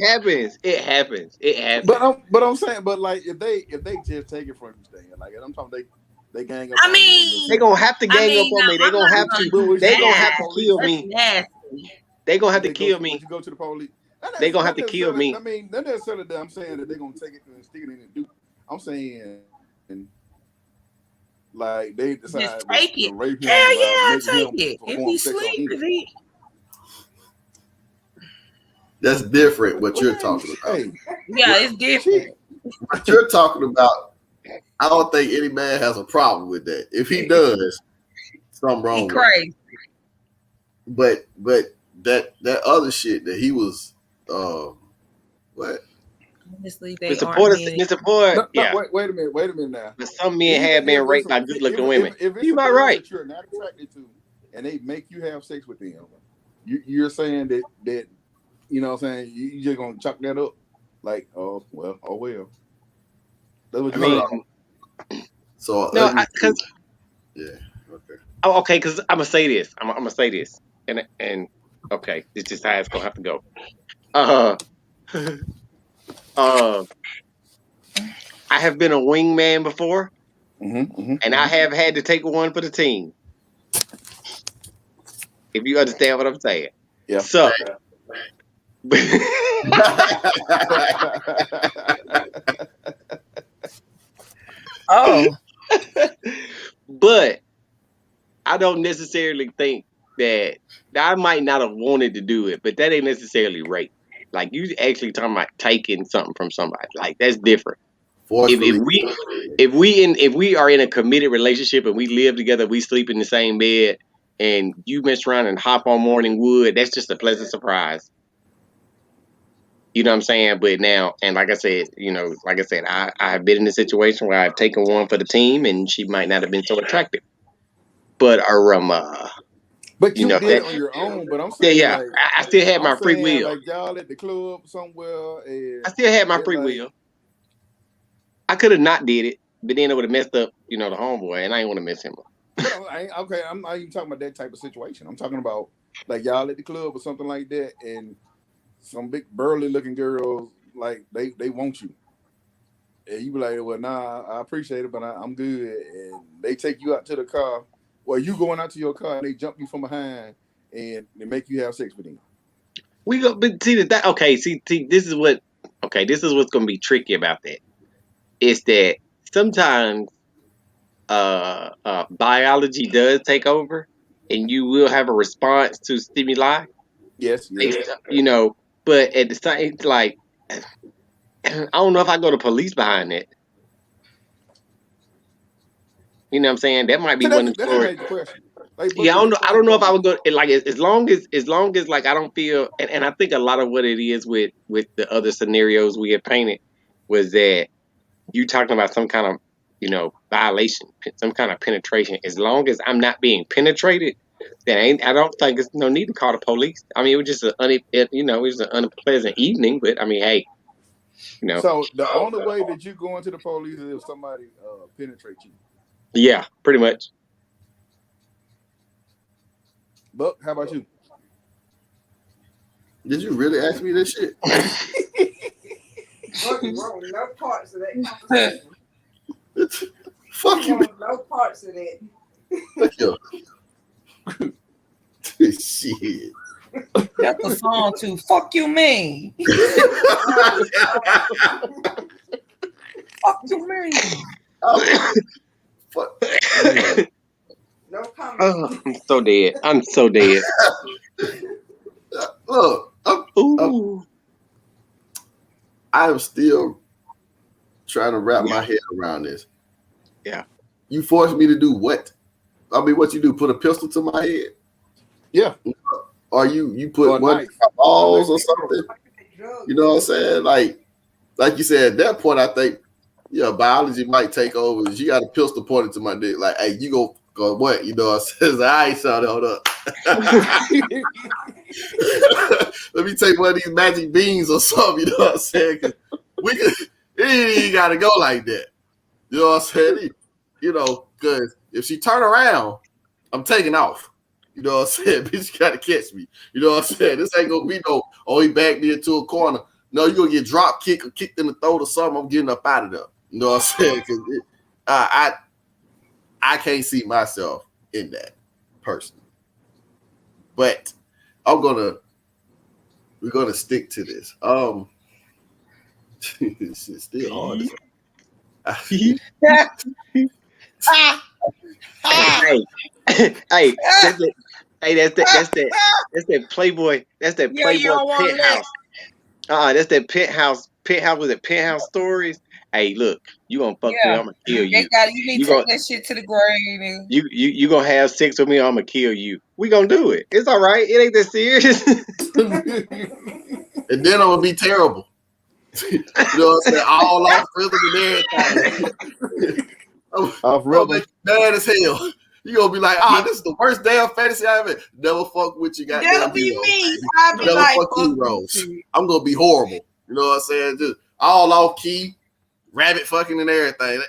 happens. But I'm saying, like if they just take it from you, Stan, like I'm talking, they gang up. I mean, they gonna have to gang up on me. They gonna have to. They gonna have to kill me. They gonna have to kill me. You go to the police. They gonna have to kill me. I mean, not necessarily that I'm saying that they're gonna take it and stick it in and do. I'm saying, like they decide to rape him. Hell yeah, take it. If he sleep, that's different. What you're talking about. Yeah, it's different. What you're talking about, I don't think any man has a problem with that. If he does, something wrong. He crazy. But that other shit that he was what? Mr. Porter, yeah. Wait a minute now. But some men have been raped by good-looking women. If you might right. That you're not attracted to, and they make you have sex with them, you're saying that you know what I'm saying, you just gonna chalk that up like, oh well. That's what you mean. So no, because yeah, okay. Oh, okay, because I'm gonna say this. I'm gonna say this, and okay, this is how it's gonna have to go. I have been a wingman before, and I have had to take one for the team. If you understand what I'm saying. Yeah. So, Oh, But I don't necessarily think that I might not have wanted to do it, but that ain't necessarily rape. Like you actually talking about taking something from somebody. Like that's different. Forcefully. If we are in a committed relationship and we live together, we sleep in the same bed, and you mess around and hop on morning wood, that's just a pleasant surprise. You know what I'm saying? But now, and like I said, I have been in a situation where I've taken one for the team, and she might not have been so attractive. But But you you know, did it on your own. But I'm yeah, saying yeah, like I still had I'm my free saying will. like y'all at the club somewhere, and I still had my they're free like, will. I could have not did it, but then it would have messed up, the homeboy, and I ain't want to mess him up. but I'm not even talking about that type of situation. I'm talking about like y'all at the club or something like that, and some big burly looking girls like they want you, and you be like, well, nah, I appreciate it, but I'm good, and they take you out to the car, or you going out to your car, and they jump you from behind, and they make you have sex with them. We go, but see that. Okay, see, this is what. Okay, this is what's gonna be tricky about that. Is that sometimes biology does take over, and you will have a response to stimuli. Yes, yes. But at the same, like, I don't know if I go to police behind that. You know what I'm saying? That might be So one of the that's a stories. major question. Like, Yeah, but I like, don't know if I would go like as long as like I don't feel, and I think a lot of what it is with the other scenarios we have painted was that you talking about some kind of violation, some kind of penetration. As long as I'm not being penetrated, I don't think there's no need to call the police. I mean, it was just it was an unpleasant evening, but I mean, hey, so the only way that you go into the police is if somebody penetrates you. yeah, pretty much. Buck, how about you? Did you really ask me this shit? Bro, no parts of that conversation. Fuck you. No parts of that. Fuck you. Shit. That's a song too. Fuck you, mean. Fuck you, mean. Fuck. No comment. I'm so dead. I'm so dead. Look, I'm still trying to wrap my head around this. Yeah. You forced me to do what? I mean, what you do? Put a pistol to my head? Yeah. Or you put one balls or something? You know what I'm saying? Like you said, at that point, I think, biology might take over. You got a pistol pointed to my dick. Like, hey, you go what? You know what I'm saying? I ain't shot, hold up. Let me take one of these magic beans or something. You know what I'm saying? It ain't got to go like that. You know what I'm saying? Because if she turn around, I'm taking off. You know what I'm saying? Bitch, you got to catch me. You know what I'm saying? This ain't going to be he backed me into a corner. No, you're going to get drop kicked or kicked in the throat or something. I'm getting up out of there. You know what I'm saying? Because I can't see myself in that person. But we're gonna stick to this. It's still hard. Hey, that's that Playboy. That's that Playboy penthouse. That's that penthouse. Penthouse was it Penthouse Stories? Hey, look, you gonna fuck me? I'm gonna kill you. You need to take that shit to the grave. And... You gonna have sex with me? I'm gonna kill you. We gonna do it. It's all right. It ain't that serious. And then I'm gonna be terrible. You know what I'm saying? All off rhythm and everything. I'm gonna make you mad as hell. You gonna be like, this is the worst damn fantasy I ever. Never fuck with you, goddamn. That'll be me. I'll be never like, fuck heroes. I'm gonna be horrible. You know what I'm saying? Just all off key, rabbit fucking and everything.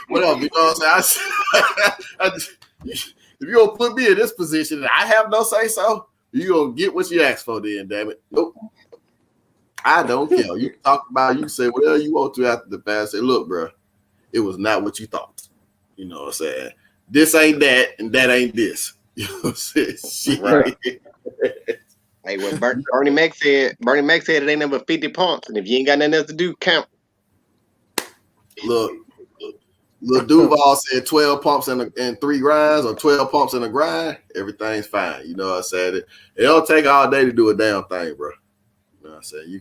Whatever. You know what I'm saying? If you gonna put me in this position and I have no say so, you gonna get what you asked for. Then, damn it. Nope. I don't care. You talk about, you say whatever you want to after the fact. Say, look, bro, it was not what you thought. You know what I'm saying? This ain't that, and that ain't this. You know what I'm saying? Shit. Right. Hey, what Bernie Mac said it ain't number 50 pumps, and if you ain't got nothing else to do, count. Look, Duval said 12 pumps and 3 grinds, or 12 pumps in a grind, everything's fine. You know what I said? It don't take all day to do a damn thing, bro. You know what I'm saying? You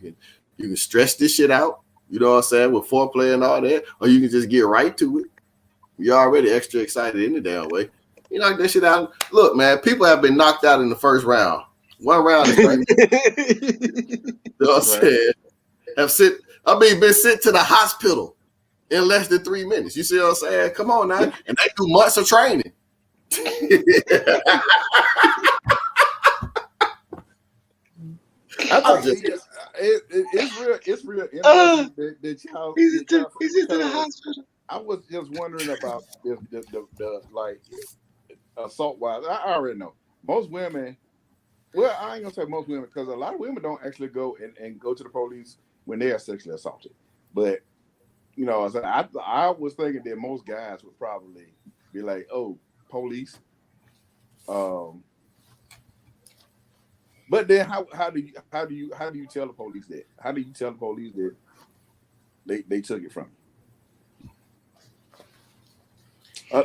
can stretch this shit out, you know what I'm saying, with foreplay and all that, or you can just get right to it. You're already extra excited in the damn way. You knock that shit out. Look, man, people have been knocked out in the first round. One round is 30. You know what I'm saying? Been sent to the hospital in less than 3 minutes. You see what I'm saying? Come on now. And they do months of training. It's real interesting that y'all. He's to the hospital. I was just wondering about the like assault wise. I already know most women. Well, I ain't gonna say most women, because a lot of women don't actually go and go to the police when they are sexually assaulted. But you know, I was thinking that most guys would probably be like, "Oh, police." But then how do you tell the police that? How do you tell the police that they took it from you?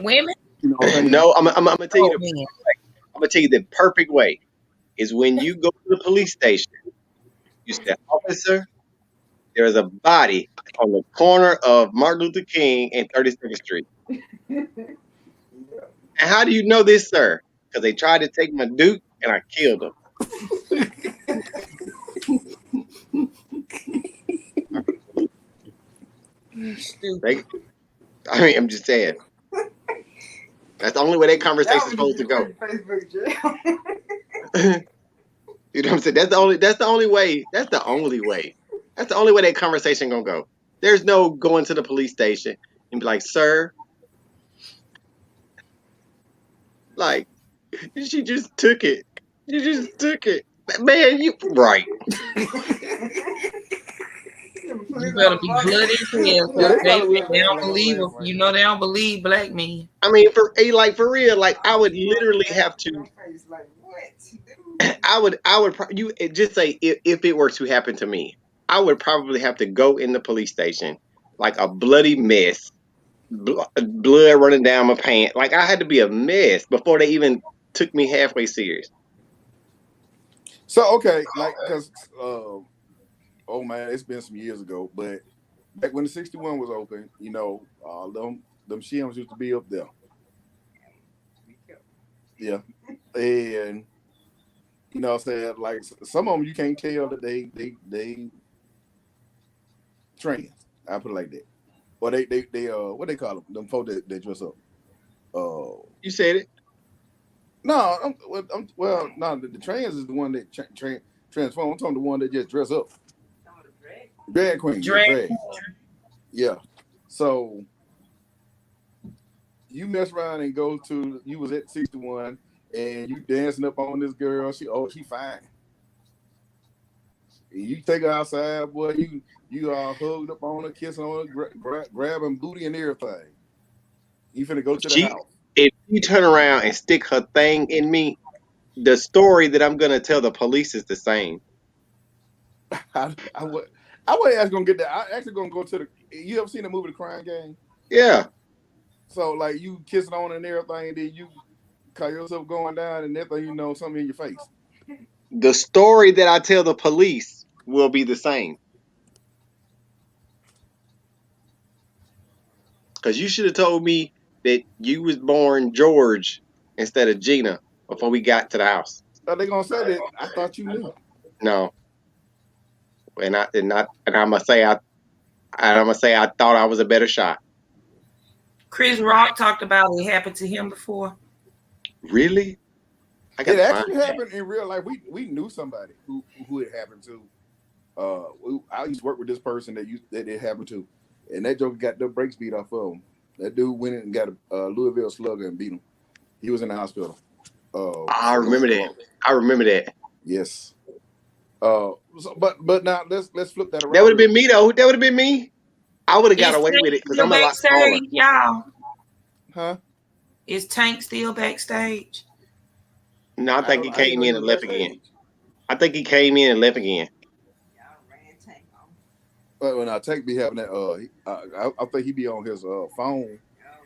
Women? You know what I mean? No, I'm gonna tell you I'm gonna tell you the perfect way is when you go to the police station. You say, "Officer, there is a body on the corner of Martin Luther King and 32nd Street." And how do you know this, sir? Because they tried to take my Duke and I killed them. Stupid. I'm just saying. That's the only way that conversation's supposed to go. You know what I'm saying? That's the only way. That's the only way that conversation gonna go. There's no going to the police station and be like, "Sir, like, she just took it. You just took it. Man, you right." You better be bloody as hell. They don't believe. You know they don't believe black men. I mean, for real, like I would literally have to. I would you just say if it were to happen to me, I would probably have to go in the police station like a bloody mess, blood running down my pants. Like I had to be a mess before they even took me halfway serious. So okay, like because oh man, it's been some years ago, but back when the 61 was open, you know, them shims used to be up there. Yeah, and you know, what I'm saying, like some of them you can't tell that they trans. I put it like that. Or they what they call them? Them folk that dress up. You said it. No, no. The trans is the one that transform. I'm talking the one that just dress up. Drag queen. Drag. Yeah. So you mess around and you was at 61 and you dancing up on this girl. She fine. And you take her outside, boy. You are hugged up on her, kissing on her, grabbing booty and everything. You finna go to the house. If you turn around and stick her thing in me, the story that I'm gonna tell the police is the same. I wasn't actually gonna get that. I actually gonna go to the. You ever seen the movie The Crying Game? Yeah. So like you kissing on and everything, and then you call yourself going down, and everything you know something in your face. The story that I tell the police will be the same. Because you should have told me that you was born George instead of Gina before we got to the house. Are they gonna say that? I thought you knew. No. And I'm gonna say I thought I was a better shot. Chris Rock talked about it happened to him before. Really? It actually happened in real life. We knew somebody who it happened to. I used to work with this person that it happened to, and that joker got the brakes beat off of him. That dude went in and got a Louisville Slugger and beat him. He was in the hospital. I remember that. Yes. But now let's flip that around. That would have been me though. That would have been me. I would have got away with it because I'm a lot smaller. Y'all. Huh? Is Tank still backstage? No, I think he came in and left again. I think he came in and left again. Y'all ran Tank off. But when I Tank be having that, I think he be on his phone,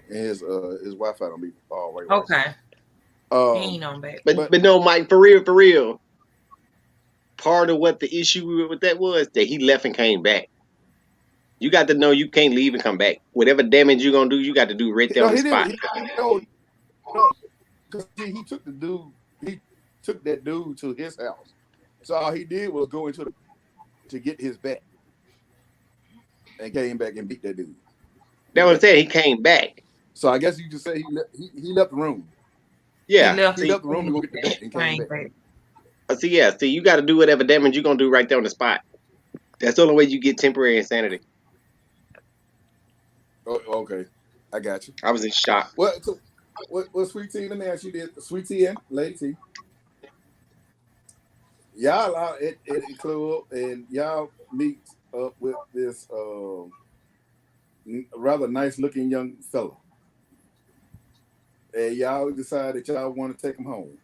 and his Wi-Fi don't be all right. Okay. He ain't on back. But no, Mike, for real. Part of what the issue with that was that he left and came back. You got to know you can't leave and come back. Whatever damage you're gonna do, you got to do right there on the spot. No, because he took the dude. He took that dude to his house. So all he did was go into to get his back, and came back and beat that dude. That's what I'm saying. He came back. So I guess you just say he left the room. Yeah, he left the room to go get the bat and came back. See, you got to do whatever damage you're gonna do right there on the spot. That's the only way you get temporary insanity. Oh, okay, I got you. I was in shock. What, Sweet Tea? Let me ask you this: Sweet Tea and Lady Tea, y'all out at the club and y'all meet up with this rather nice looking young fella, and y'all decide that y'all want to take him home.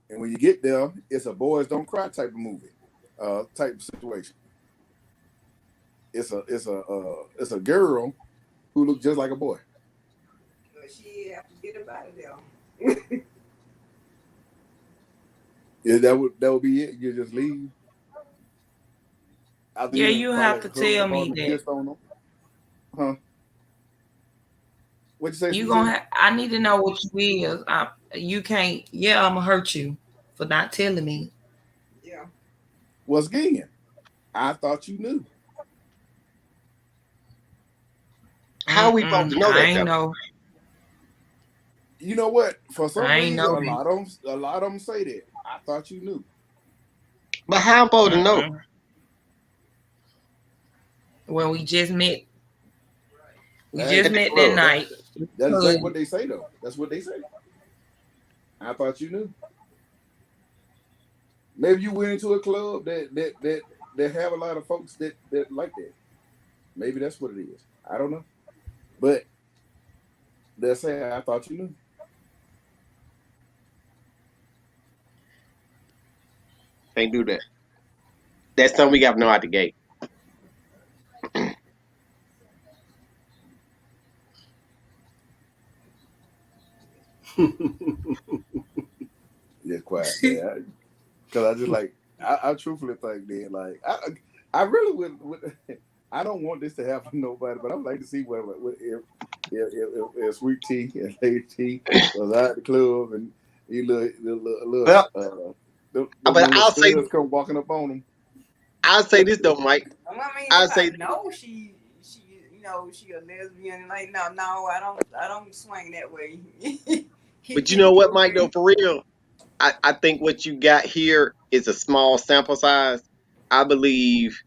And when you get there, it's a boys don't cry type of movie, type of situation. It's a girl who looks just like a boy. But she have to get up out of there. Yeah, that would be it. You just leave. Yeah, you have to tell me that. Huh? What you say? You I need to know what you is. You can't. Yeah, I'm gonna hurt you for not telling me. Yeah. Once again, I thought you knew. How we supposed to know that? I ain't know. You know what? For some reason, know a lot of them say that. I thought you knew. But how I'm supposed to know? Well, we just met. We just met that night. That's exactly what they say, though. That's what they say. I thought you knew. Maybe you went into a club that have a lot of folks that like that. Maybe that's what it is. I don't know. But they're saying, I thought you knew. Can't do that. That's something we got to know out the gate. Yeah, quiet. Yeah, because I just like I truthfully think that like I really would I don't want this to happen to nobody, but I would like to see what if Sweet Tea and Lady Tea was out at the club and these little I'll say come walking up on them. I'll say this though, Mike. I mean, I know she she a lesbian. Like no, I don't swing that way. But you know what, Mike? Though for real, I think what you got here is a small sample size. I believe,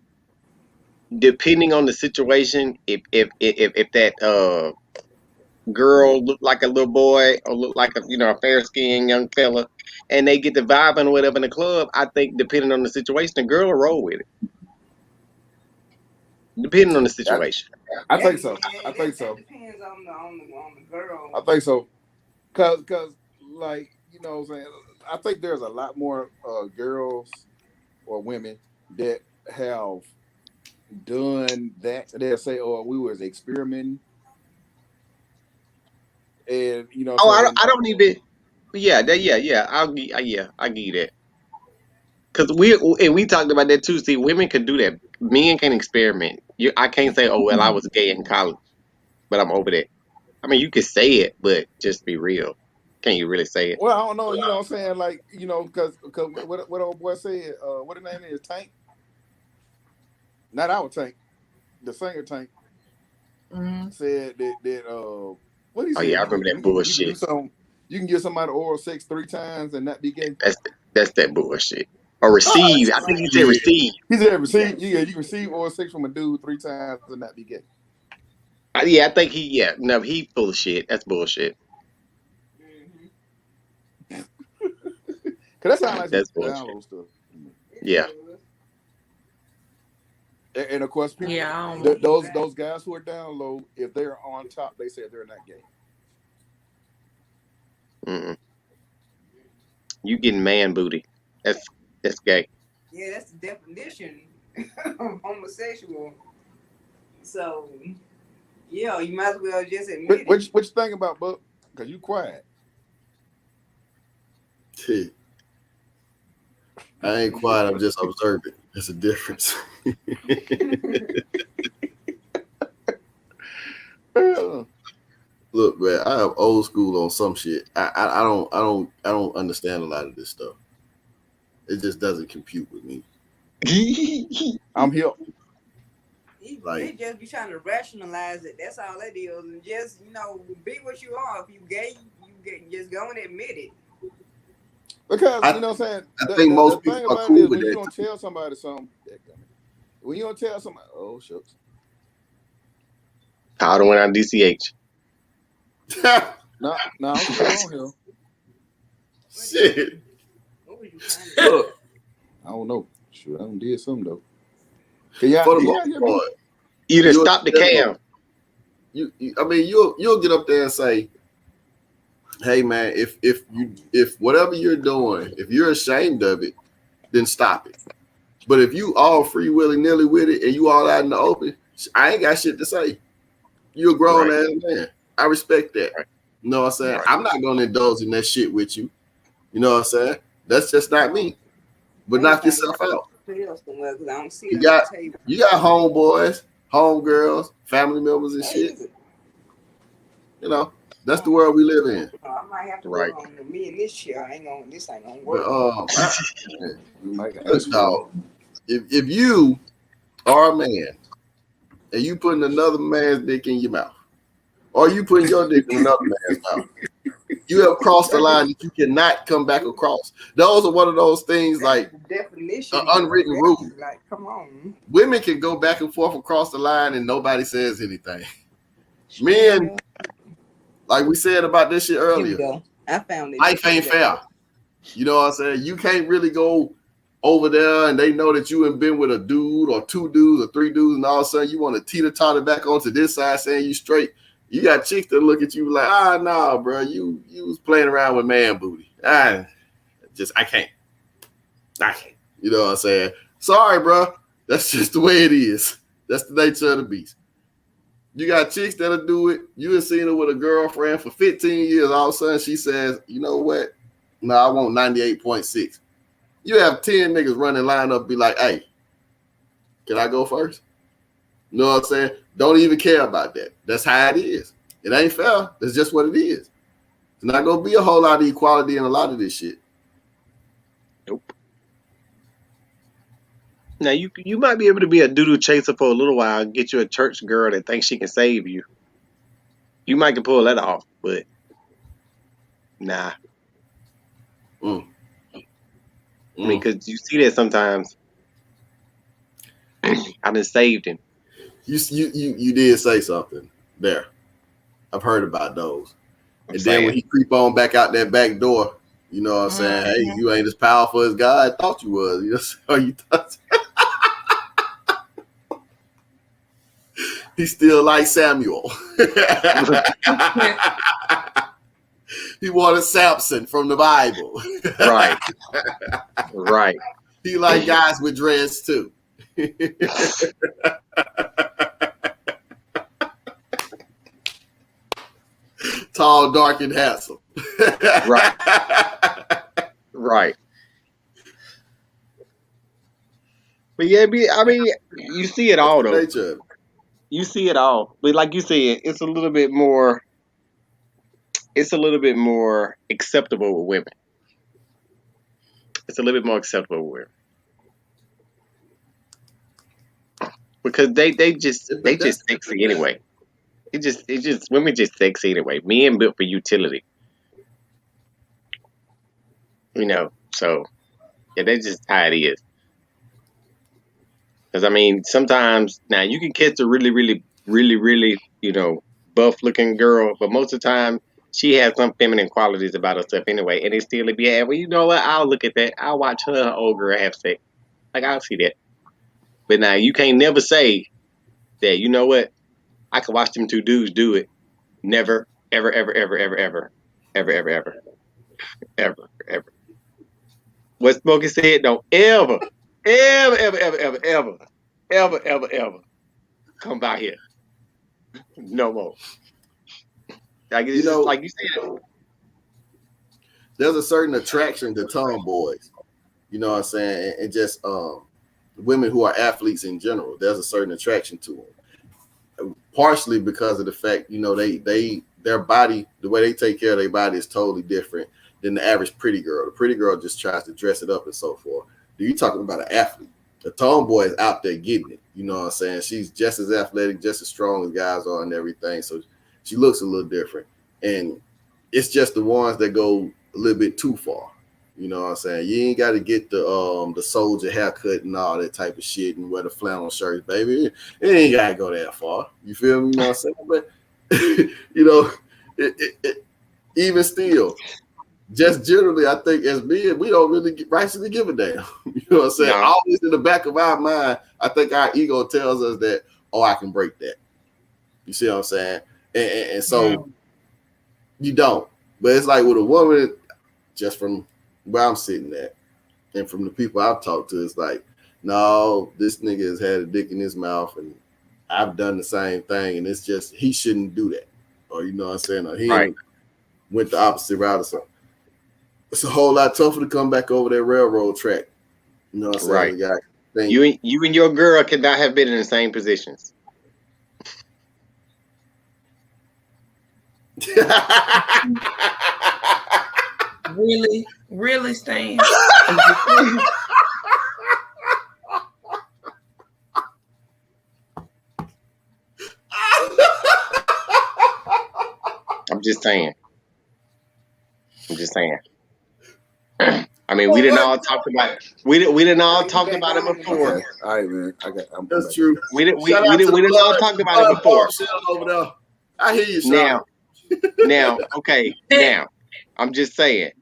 depending on the situation, if that girl look like a little boy or look like a fair skinned young fella, and they get the vibe and whatever in the club, I think depending on the situation, the girl will roll with it. Depending on the situation. I think so. I think so. It depends on the girl. I think so. Cause like what I'm saying, I think there's a lot more girls or women that have done that. They'll say, "Oh, we was experimenting," and I don't even. Yeah, I give you that. Cause we talked about that too. See, women can do that. Men can experiment. I can't say, "Oh well, I was gay in college," but I'm over that. I mean, you could say it, but just be real. Can't you really say it? Well, I don't know. You know what I'm saying? Like, because what old boy said, what his name is, Tank? Not our Tank. The singer Tank. Said that what he said? Oh yeah, I remember that bullshit. You can give somebody oral sex 3 times and not be gay. That's that bullshit. Or receive. I think he said receive. He said receive. Yeah, you can receive oral sex from a dude 3 times and not be gay. Yeah, I think he full of shit. That's bullshit. Cause that sounds like that's download stuff. Yeah. And of course, people, those guys who are download, if they're on top, they say they're not gay. You getting man booty. That's That's gay. Yeah, that's the definition of homosexual. So, yeah, you might as well just admit it. What you think about, Buck? Because you quiet. I ain't quiet. I'm just observing. There's a difference. Look, man, I am old school on some shit. I don't understand a lot of this stuff. It just doesn't compute with me. I'm here. They just be trying to rationalize it. That's all that is. And just, be what you are. If you gay, just go and admit it. Because, you know what I'm saying? I think most people are cool with when that. you don't tell somebody something, when you don't tell somebody, oh, shucks. I don't went on DCH. No, I'm still on here. Shit. What was you trying to Look, I don't know. Sure, I done did something, though. Can y'all hear me? You just stop the cam. You'll get up there and say, hey man, if whatever you're doing, if you're ashamed of it, then stop it. But if you all free willy-nilly with it and you all out in the open, I ain't got shit to say. You're a grown ass man. I respect that. Right. You know what I'm saying? Right. I'm not gonna indulge in that shit with you. You know what I'm saying? That's just not me. But knock yourself out. You got homeboys, homegirls, family members and shit. You know, that's the world we live in. I might have to work on me and this shit. This ain't gonna work. But, if you are a man and you putting another man's dick in your mouth, or you putting your dick in another man's mouth, you have crossed the line that you cannot come back across. Those are one of those things like definition, an unwritten rule. Like, come on. Women can go back and forth across the line and nobody says anything. Men, like we said about this shit earlier, I found it. Life ain't fair. You know what I'm saying? You can't really go over there and they know that you have been with a dude or two dudes or three dudes, and all of a sudden you want to teeter-totter back onto this side saying you straight. You got chicks that look at you like, nah, bro, you was playing around with man booty. I can't. You know what I'm saying? Sorry, bro. That's just the way it is. That's the nature of the beast. You got chicks that'll do it. You have seen her with a girlfriend for 15 years. All of a sudden she says, you know what? No, I want 98.6. You have 10 niggas running line up, be like, hey, can I go first? You know what I'm saying? Don't even care about that. That's how it is. It ain't fair. That's just what it is. It's not going to be a whole lot of equality in a lot of this shit. Nope. Now, you might be able to be a doodoo chaser for a little while and get you a church girl that thinks she can save you. You might can pull that off, but nah. I mean, because you see that sometimes. I've been saved him. You did say something there. I've heard about those. Then when he creep on back out that back door, you know what I'm saying? Hey, you ain't as powerful as God thought you was. You know, so you thought he's still like Samuel. He wanted Samson from the Bible. Right. Right. He like guys with dreads too. Tall, dark, and handsome. Right. Right. But yeah, I mean, you see it all though. You see it all. But like you said, it's a little bit more acceptable with women. It's a little bit more acceptable with women. Because they just sexy anyway. It just women just sexy anyway. Men built for utility. You know, so yeah, that's just how it is. Because I mean, sometimes now you can catch a really, buff looking girl, but most of the time she has some feminine qualities about herself anyway, and it still be well, you know what? I'll look at that. I'll watch her old girl have sex. Like I'll see that. But now you can't never say that, you know what? I can watch them two dudes do it. Never, ever. what Smokey said, don't ever come by here. No more. Like it's just like you said. There's a certain attraction to tomboys. You know what I'm saying? And just women who are athletes in general. There's a certain attraction to them. Partially because of the fact, their body, the way they take care of their body is totally different than the average pretty girl. The pretty girl just tries to dress it up and so forth. You're talking about an athlete. The tomboy is out there getting it. You know what I'm saying? She's just as athletic, just as strong as guys are and everything. So she looks a little different. And it's just the ones that go a little bit too far. You know what I'm saying? You ain't got to get the soldier haircut and all that type of shit and wear the flannel shirts, baby. It ain't got to go that far. You feel me? You know what I'm saying? But, even still, just generally, I think as men, we don't really rightfully give a damn. You know what I'm saying? No. Always in the back of our mind, I think our ego tells us that, I can break that. You see what I'm saying? And so you don't. But it's like with a woman, just from where I'm sitting at and from the people I've talked to, it's like, no, this nigga has had a dick in his mouth and I've done the same thing. And it's just, he shouldn't do that. Or, you know what I'm saying? Or he went the opposite route or something. It's a whole lot tougher to come back over that railroad track. You know what I'm saying? Right. You and your girl could not have been in the same positions. Really, Stan? I'm just saying. I mean, we didn't all talk about it. We didn't all talk about it before. Okay. All right, man. That's true. We didn't all talk about it before. Over there. I hear you, Sean. Now, okay. Now, I'm just saying,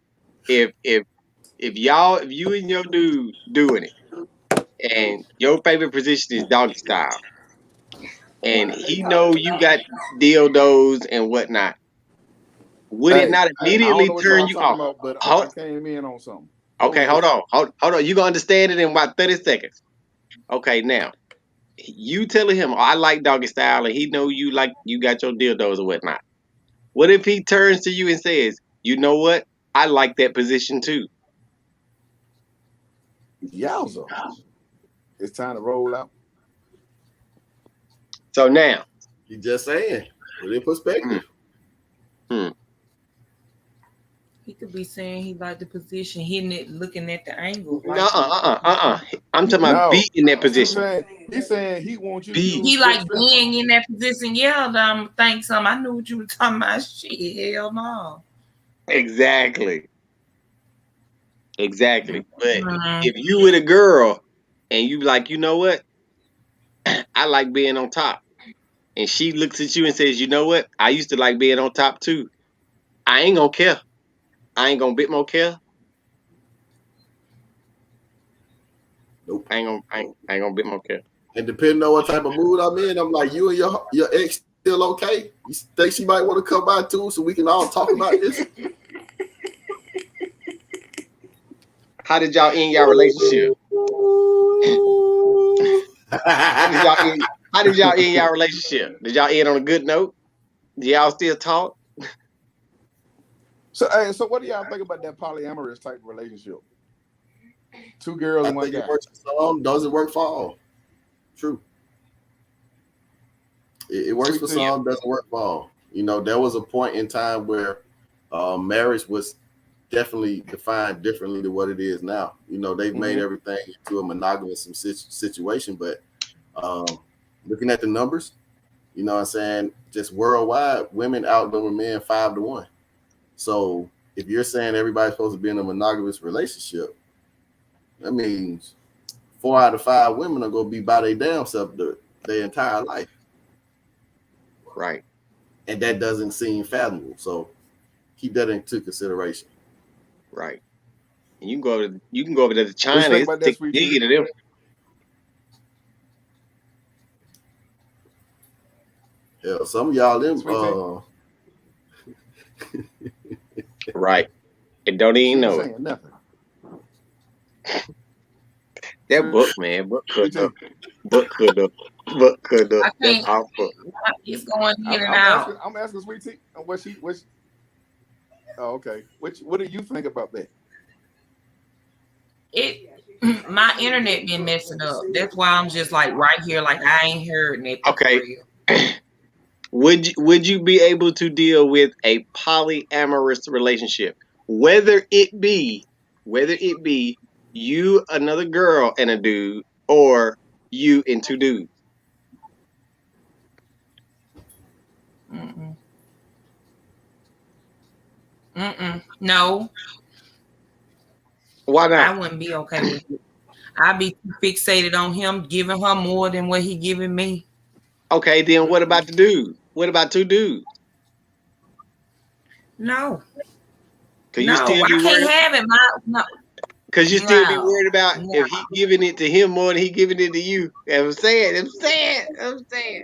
if you and your dude doing it, and your favorite position is doggy style, and he know you got dildos and whatnot, would it not immediately turn you off? About, but I came in on something. Okay, hold on. You gonna understand it in about 30 seconds. Okay, now you telling him, I like doggy style, and he know you got your dildos or whatnot. What if he turns to you and says, you know what? I like that position too. Yowza. It's time to roll out. So now. You just saying. Put in perspective. He could be saying he liked the position, hitting it, looking at the angle. Like I'm talking about being in that position. He's saying he wants you to He like being in that position. Yeah, I'm think something. I knew what you were talking about. Shit, hell no. Exactly. But if you with a girl and you like, you know what? I like being on top. And she looks at you and says, you know what? I used to like being on top too. I ain't gonna care. I ain't gonna bit more care. Nope. I ain't gonna bit more care. And depending on what type of mood I'm in, I'm like, you and your ex still okay? You think she might want to come by too, so we can all talk about this? How did y'all end your relationship? How did y'all end your relationship? Did y'all end on a good note? Do y'all still talk? So what do y'all think about that polyamorous type of relationship? Two girls and one guy. It works for some, doesn't work for all. True. It works for some, doesn't work for all. You know, there was a point in time where marriage was definitely defined differently than what it is now. You know, they've made everything into a monogamous situation, but looking at the numbers, you know what I'm saying, just worldwide, women outnumber men 5-1. So if you're saying everybody's supposed to be in a monogamous relationship, that means 4 out of 5 women are going to be by their damn self their entire life. Right. And that doesn't seem fathomable. So keep that into consideration. Right. And you can go over to China. It's digging to them. Yeah, some of y'all them right. And don't even know it. Nothing. That book, man, book could BT, up, book could up, book could up. I That's can't. awful. It's going in and I'm out. asking. I'm asking Sweet Tea. What she? Oh, okay. What do you think about that? My internet been messing up. That's why I'm just like right here, like I ain't heard nothing Okay. for real. Would you be able to deal with a polyamorous relationship, whether it be you, another girl, and a dude, or you and two dudes? No, Why I not? wouldn't be okay with it. I'd be fixated on him giving her more than what he giving me. Okay, then what about the dude? What about two dudes? No, Cause you still I be can't worried. have it. Cause you still be No, worried about no. if he giving it to him more than he giving it to you. I'm saying.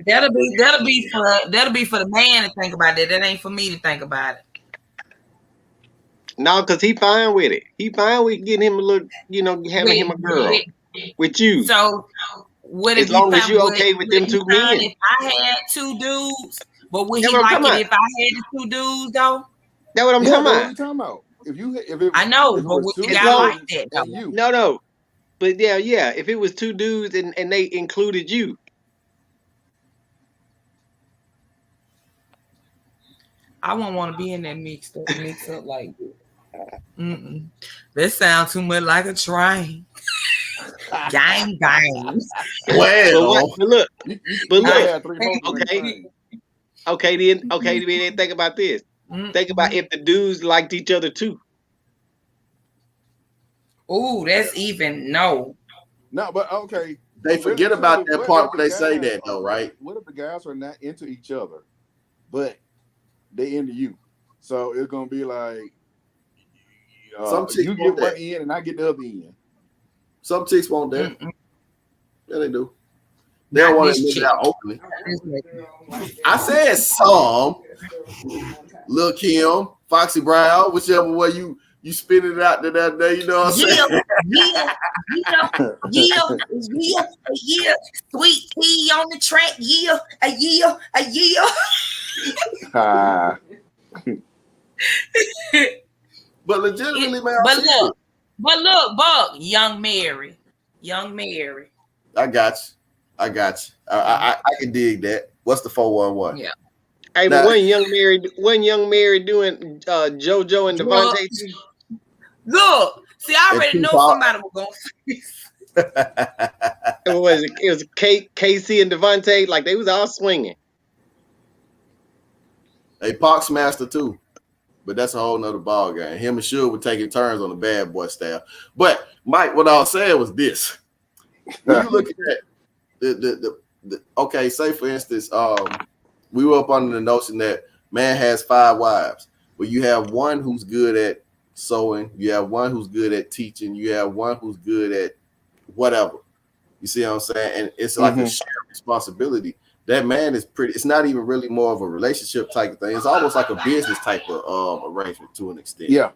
That'll be for the man to think about it. That ain't for me to think about it. No, cause he fine with it. He fine with getting him a little, having him a girl with you. So would As it be long as fine? you okay with them two men. If I had two dudes, but would That's he what I'm like talking it if I had the two dudes though? That's what I'm Yeah, talking that's what about. we talking about. If it I know, if it but was would two you guys like dudes that and though? you, No. But yeah. If it was two dudes and they included you. I wouldn't want to be in that mix up like that. That sounds too much like a train. Gang. Well, you gotta have three motors in the okay. train. Okay, then think about this. Think about if the dudes liked each other too. Ooh, that's even no. No, but okay. they But forget really, about truly, that part when they say that, though, right? What if the guys are not into each other, but they into you? So it's gonna be like Some chicks you want get one that. end and I get the other end. Some chicks want that. Yeah, they do. They Not don't want to this admit it chick. out openly. I said some. Lil Kim, Foxy Brown, whichever way you spit it out to that day, you know what I'm saying? Yeah. Sweet tea on the track. Yeah. But legitimately, man, But look, Buck, young Mary. I got you. I can dig that. What's the 411? Yeah. Hey, but wasn't Young Mary doing JoJo and Devontae too? Look, see, I already know somebody was gonna say. It was KC and Devontae, like they was all swinging. Hey, Pox Master too. But that's a whole nother ball game. Him and Suge were taking turns on the bad boy staff. But Mike, what I was saying was this. When you look at the okay, say for instance, we were up under the notion that man has 5 wives. Well, you have one who's good at sewing, you have one who's good at teaching, you have one who's good at whatever. You see what I'm saying? And it's like a shared responsibility. That man is pretty, it's not even really more of a relationship type of thing. It's almost like a business type of arrangement to an extent. Yeah.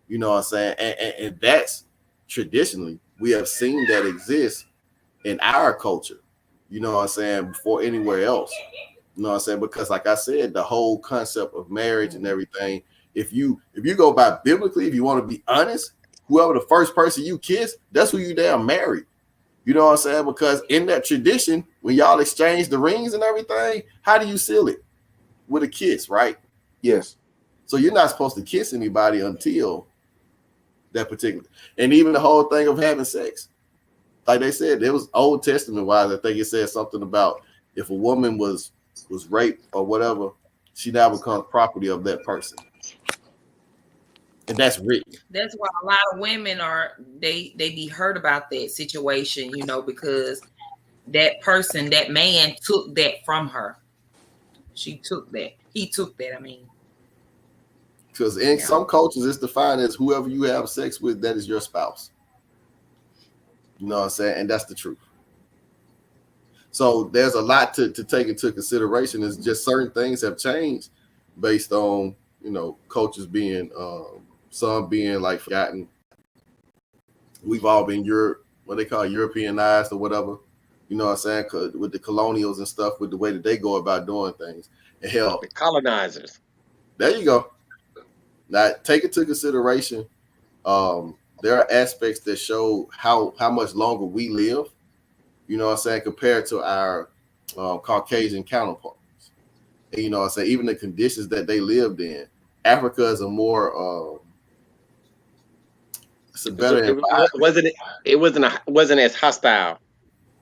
You know what I'm saying? And that's traditionally, we have seen that exist in our culture. You know what I'm saying? Before anywhere else. You know what I'm saying? Because like I said, the whole concept of marriage and everything, if you go by biblically, if you want to be honest, whoever the first person you kiss, that's who you damn married. You know what I'm saying? Because in that tradition, when y'all exchange the rings and everything, how do you seal it? With a kiss, right? Yes. So you're not supposed to kiss anybody until that particular. And even the whole thing of having sex. Like they said, there was Old Testament wise, I think it said something about if a woman was raped or whatever, she now becomes property of that person. And that's written. That's why a lot of women they be hurt about that situation, because that person, that man took that from her. She took that. He took that, I mean. Because in some cultures, it's defined as whoever you have sex with, that is your spouse. You know what I'm saying? And that's the truth. So there's a lot to take into consideration. It's just certain things have changed based on, cultures being, some being like forgotten we've all been what they call Europeanized or whatever. You know what I'm saying? With the colonials and stuff, with the way that they go about doing things. And hell, The colonizers. there you go. Now, take into consideration, there are aspects that show how much longer we live, you know what I'm saying, compared to our Caucasian counterparts. And, you know what I'm saying, even the conditions that they lived in. Africa is a more, it's a better environment. It wasn't as hostile.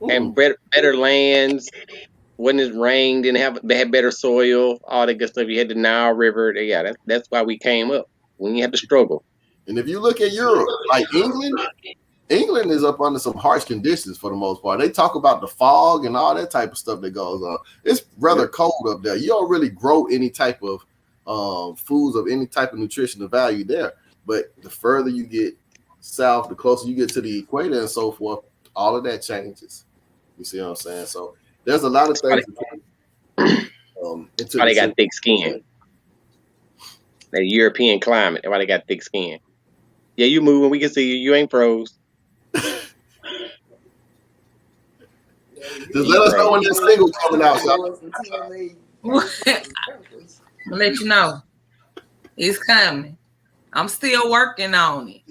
And better lands. When it rained, they had better soil, all that good stuff. You had the Nile River. That's why we came up. When you had to struggle. And if you look at Europe, like England is up under some harsh conditions for the most part. They talk about the fog and all that type of stuff that goes on. It's rather cold up there. You don't really grow any type of foods of any type of nutritional value there. But the further you get south, the closer you get to the equator and so forth, all of that changes. You see what I'm saying? So there's a lot of things. Why they got thick skin? That European climate. Why they got thick skin? Yeah, you moving. We can see you. You ain't froze. Just let us know when that single coming out. I'll let you know. It's coming. I'm still working on it.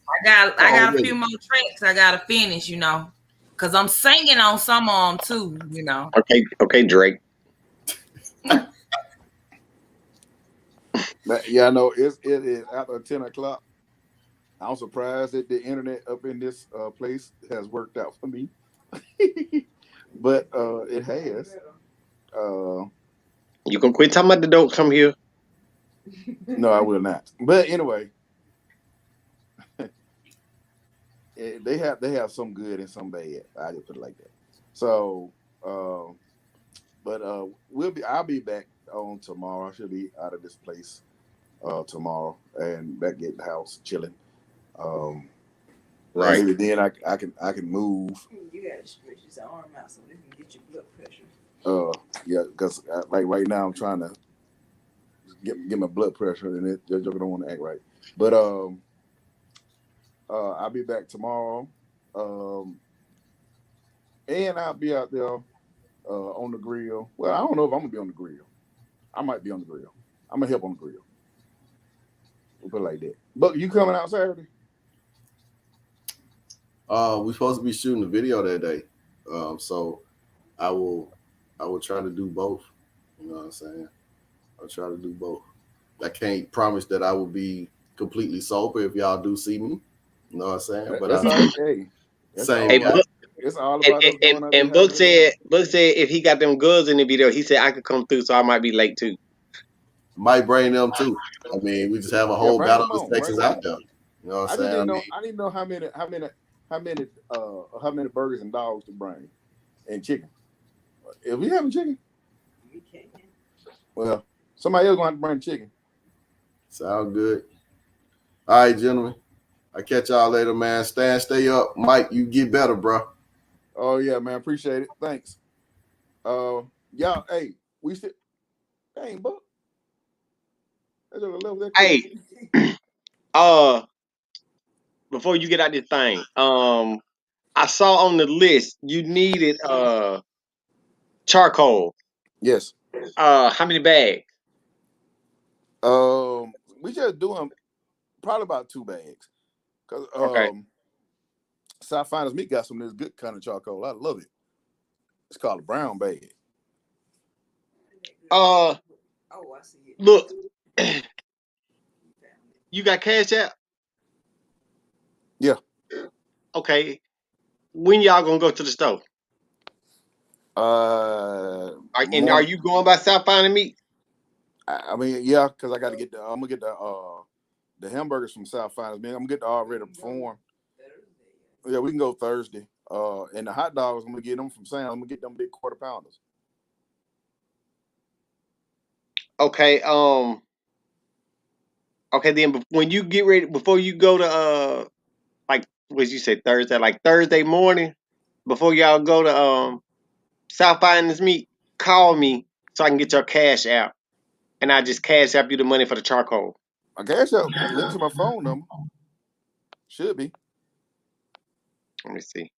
I got a few more tracks I gotta finish, you know, because I'm singing on some of them too, you know. Okay, Drake. Yeah, I know it is after 10 o'clock. I'm surprised that the internet up in this place has worked out for me. But it has. You can quit talking about the don't come here. No, I will not. But anyway, they have some good and some bad. I just put it like that. So, but I'll be back on tomorrow. I should be out of this place tomorrow and back at the house chilling. Right. Maybe then I can move. You gotta stretch his arm out so they can get your blood pressure. Yeah, because like right now I'm trying to get my blood pressure, and they're joking, don't want to act right. But I'll be back tomorrow, and I'll be out there on the grill. Well, I don't know if I'm gonna be on the grill. I might be on the grill. I'm gonna help on the grill. We'll put it like that. But you coming out Saturday? We're supposed to be shooting a video that day, so I will try to do both. You know what I'm saying? I'll try to do both. I can't promise that I will be completely sober if y'all do see me. You know what I'm saying? But that's okay. It's all about us going out and Book said if he got them girls in the video, he said I could come through, so I might be late too. Might bring them too. I mean, we just have a whole battle of Texas out there. You know what I'm saying? I didn't know how many burgers and dogs to bring and chicken. If we having chicken, We can't. well, somebody else gonna have to bring chicken. Sound good. All right, gentlemen. I'll catch y'all later, man. Stay up. Mike, you get better, bro. Oh yeah, man. Appreciate it. Thanks. Y'all, hey, we still dang Buck. Hey, before you get out this thing, I saw on the list you needed charcoal. Yes. How many bags? We just doing probably about 2 bags. Cause Okay. South Finest Meat got some of this good kind of charcoal. I love it. It's called a brown bag. Oh, I see it. Look, you got Cash App? Yeah. Okay. When y'all gonna go to the store? Are you going by South Finest Meat? I mean, yeah, because I got to get I'm gonna get the hamburgers from South Finest Meat. I'm gonna get the already performed. Yeah, we can go Thursday. And the hot dogs, I'm gonna get them from Sam. I'm gonna get them big quarter pounders. Okay. Okay. Then when you get ready, before you go to like what you say Thursday, like Thursday morning, before y'all go to South Finest Meat, call me so I can get your cash out, and I just cash out you the money for the charcoal. My cash out linked to my phone number. Should be. Let me see.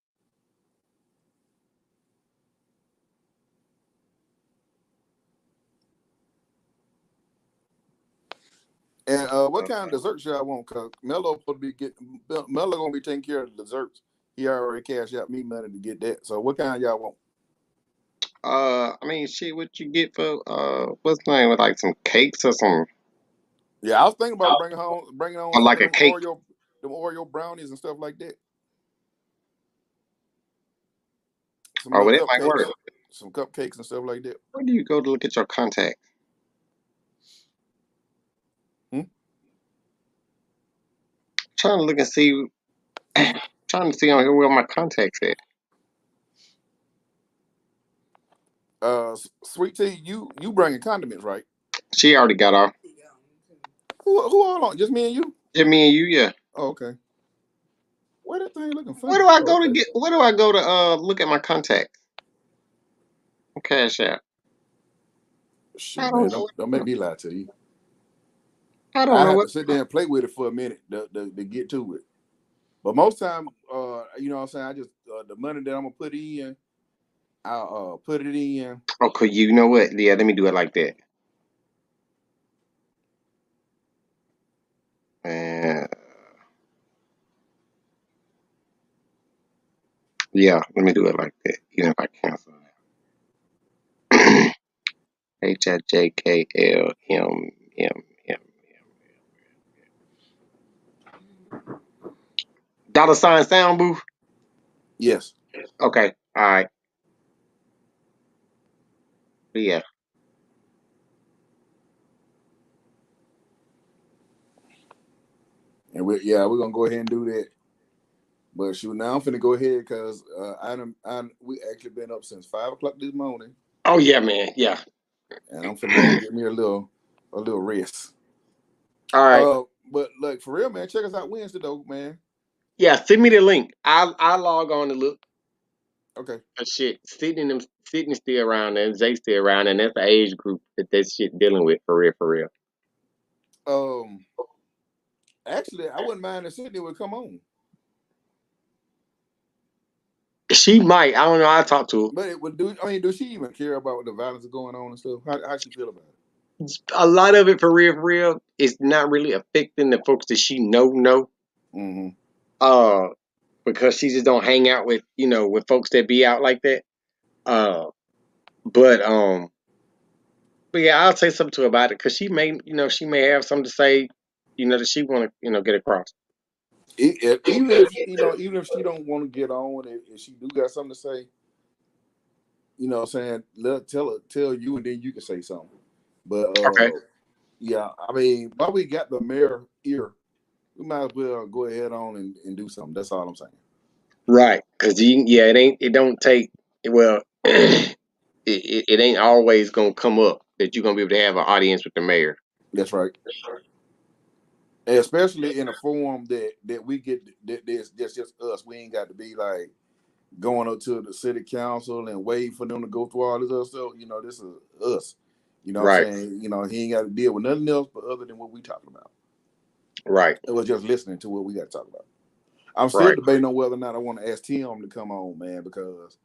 And what kind of desserts y'all want? Cause Mello gonna be taking care of the desserts. He already cashed out me money to get that. So what kind y'all want? I mean, shit, what you get for what's the name, with like some cakes or some, Yeah, I was thinking about bringing on or some like of a cake? them Oreo brownies and stuff like that. Some Oh, little well, that might work. some cupcakes and stuff like that. Where do you go to look at your contacts? Trying to look and see. Trying to see on here where my contacts at. Sweet tea, you bringing condiments, right? She already got off. Who all on? Just me and you? Just me and you, yeah. Oh, okay. Where that thing looking funny? Where do I go to get? Where do I go to look at my contacts? Cash App. Shit, man, don't make me lie to you. I don't know have what. to sit there and play with it for a minute to get to it. But most time, you know what I'm saying, I just the money that I'm gonna put in, I'll put it in. Okay, you know what? Yeah, let me do it like that. Yeah, let me do it like that. Even if I cancel that. HIJKLMM. $ Soundbooth. Yes. Okay. All right. Yeah. And we're gonna go ahead and do that. But shoot, now I'm finna go ahead because we actually been up since 5 o'clock this morning. Oh yeah, man. Yeah. And I'm finna go get me a little rest. All right. But look, for real, man, check us out Wednesday though, man. Yeah, send me the link. I'll log on to look. Okay. Shit, Sydney still around there, Jay still around, and that's the age group that shit dealing with for real. Actually, I wouldn't mind if Sydney would come on. She might. I don't know. I'll talk to her. But it would does she even care about the violence going on and stuff? How she feel about it? A lot of it for real is not really affecting the folks that she know. Mm-hmm. Because she just don't hang out with with folks that be out like that. But yeah, I'll say something to her about it because she may have something to say, that she want to get across. Even if she don't want to get on, if she do got something to say, what I'm saying, tell you, and then you can say something. But Okay. yeah, I mean, while we got the mayor here, we might as well go ahead on and do something. That's all I'm saying. Right, because it don't take well. It ain't always gonna come up that you're gonna be able to have an audience with the mayor. That's right. And especially in a forum that we get that's just us. We ain't got to be like going up to the city council and wait for them to go through all this other stuff. This is us. Right. What I'm saying? He ain't got to deal with nothing else but other than what we talking about. Right. It was just listening to what we got to talk about. I'm still debating on whether or not I want to ask Tim to come on, man, because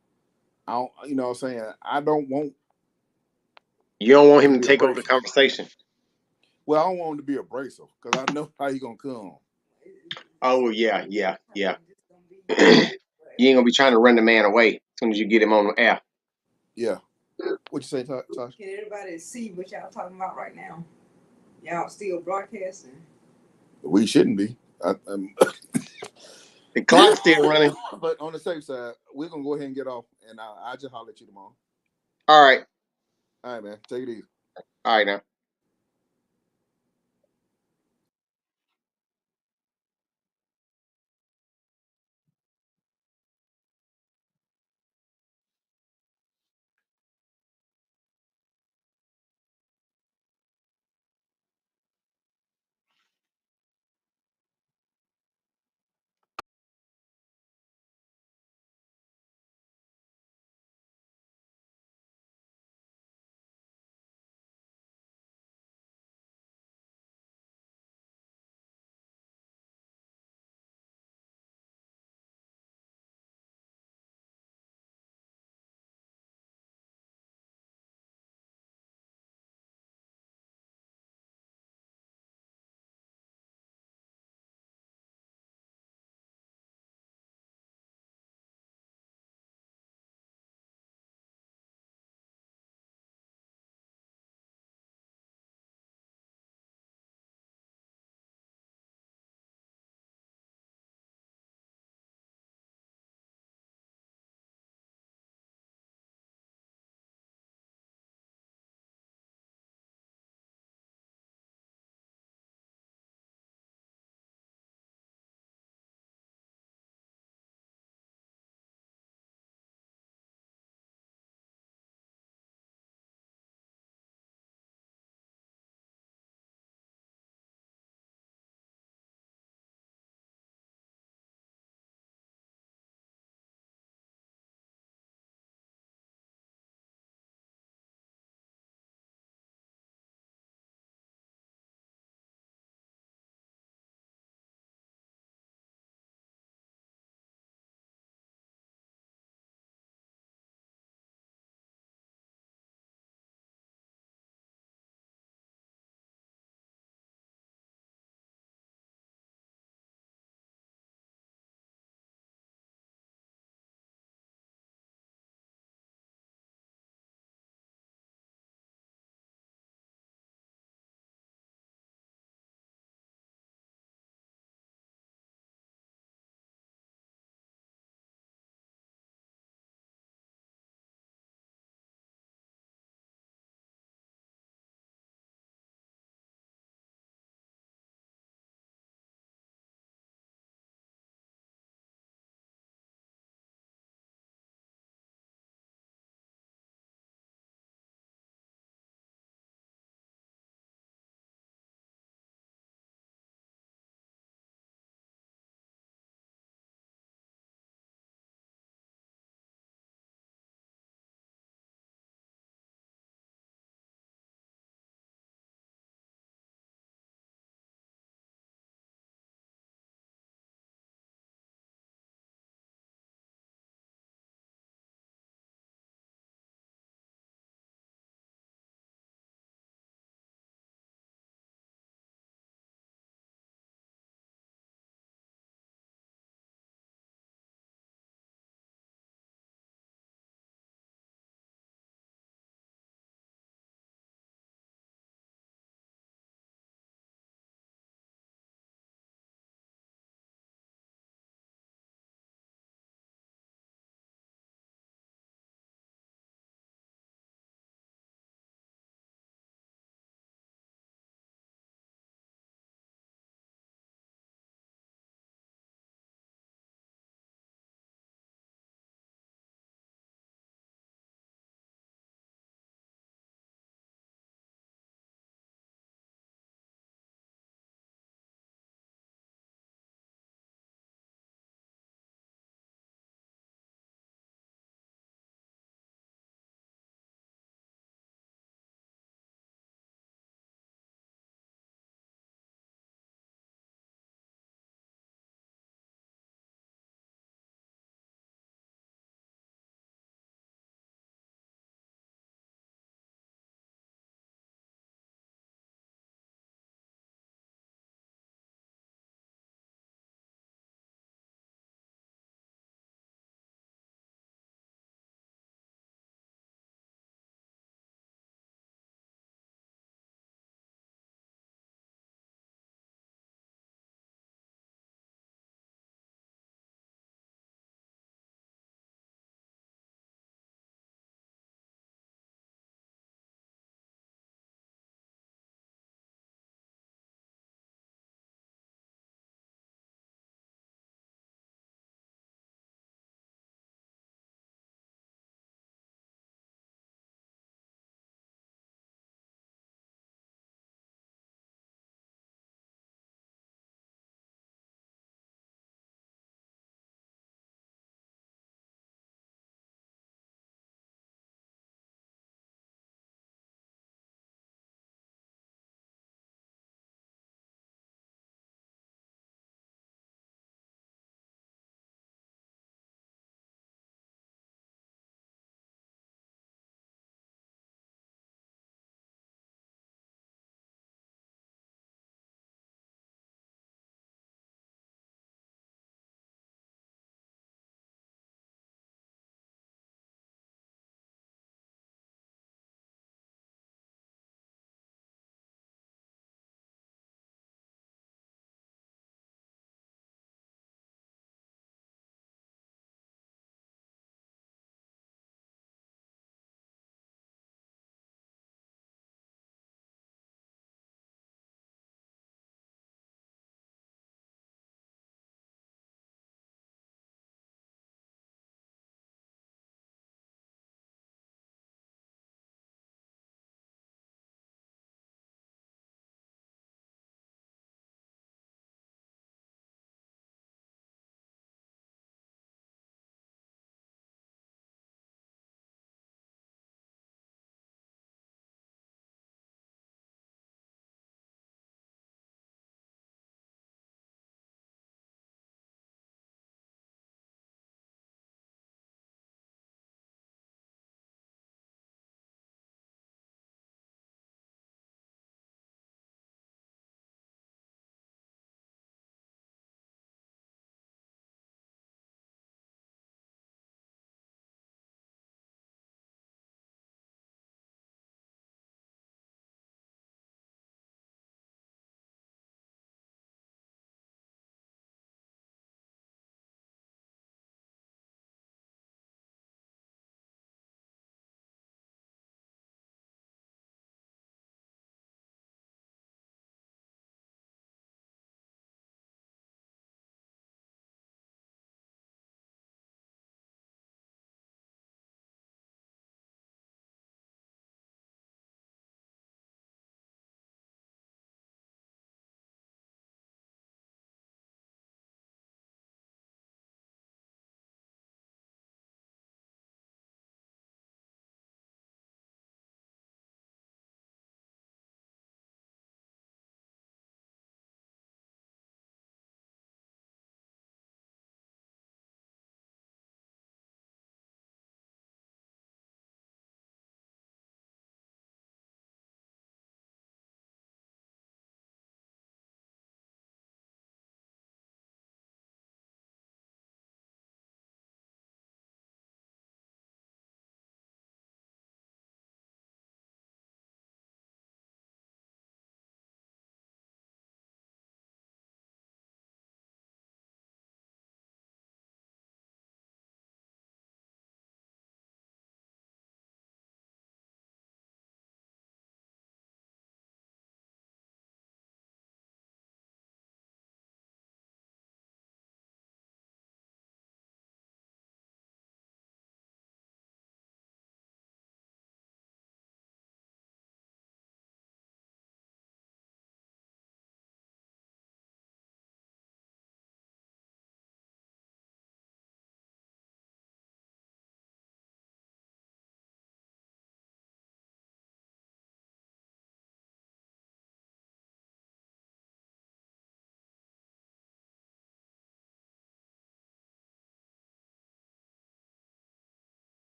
I don't, what I'm saying, I don't want. You don't want him to take over the conversation. Well, I don't want him to be abrasive because I know how he gonna come. Oh yeah. You ain't gonna be trying to run the man away as soon as you get him on the air. Yeah. What you say, Tosh? Can everybody see what y'all talking about right now? Y'all still broadcasting? We shouldn't be. The clock's still running. But on the safe side, we're gonna go ahead and get off, and I'll just holler at you tomorrow. All right. All right, man. Take it easy. All right now.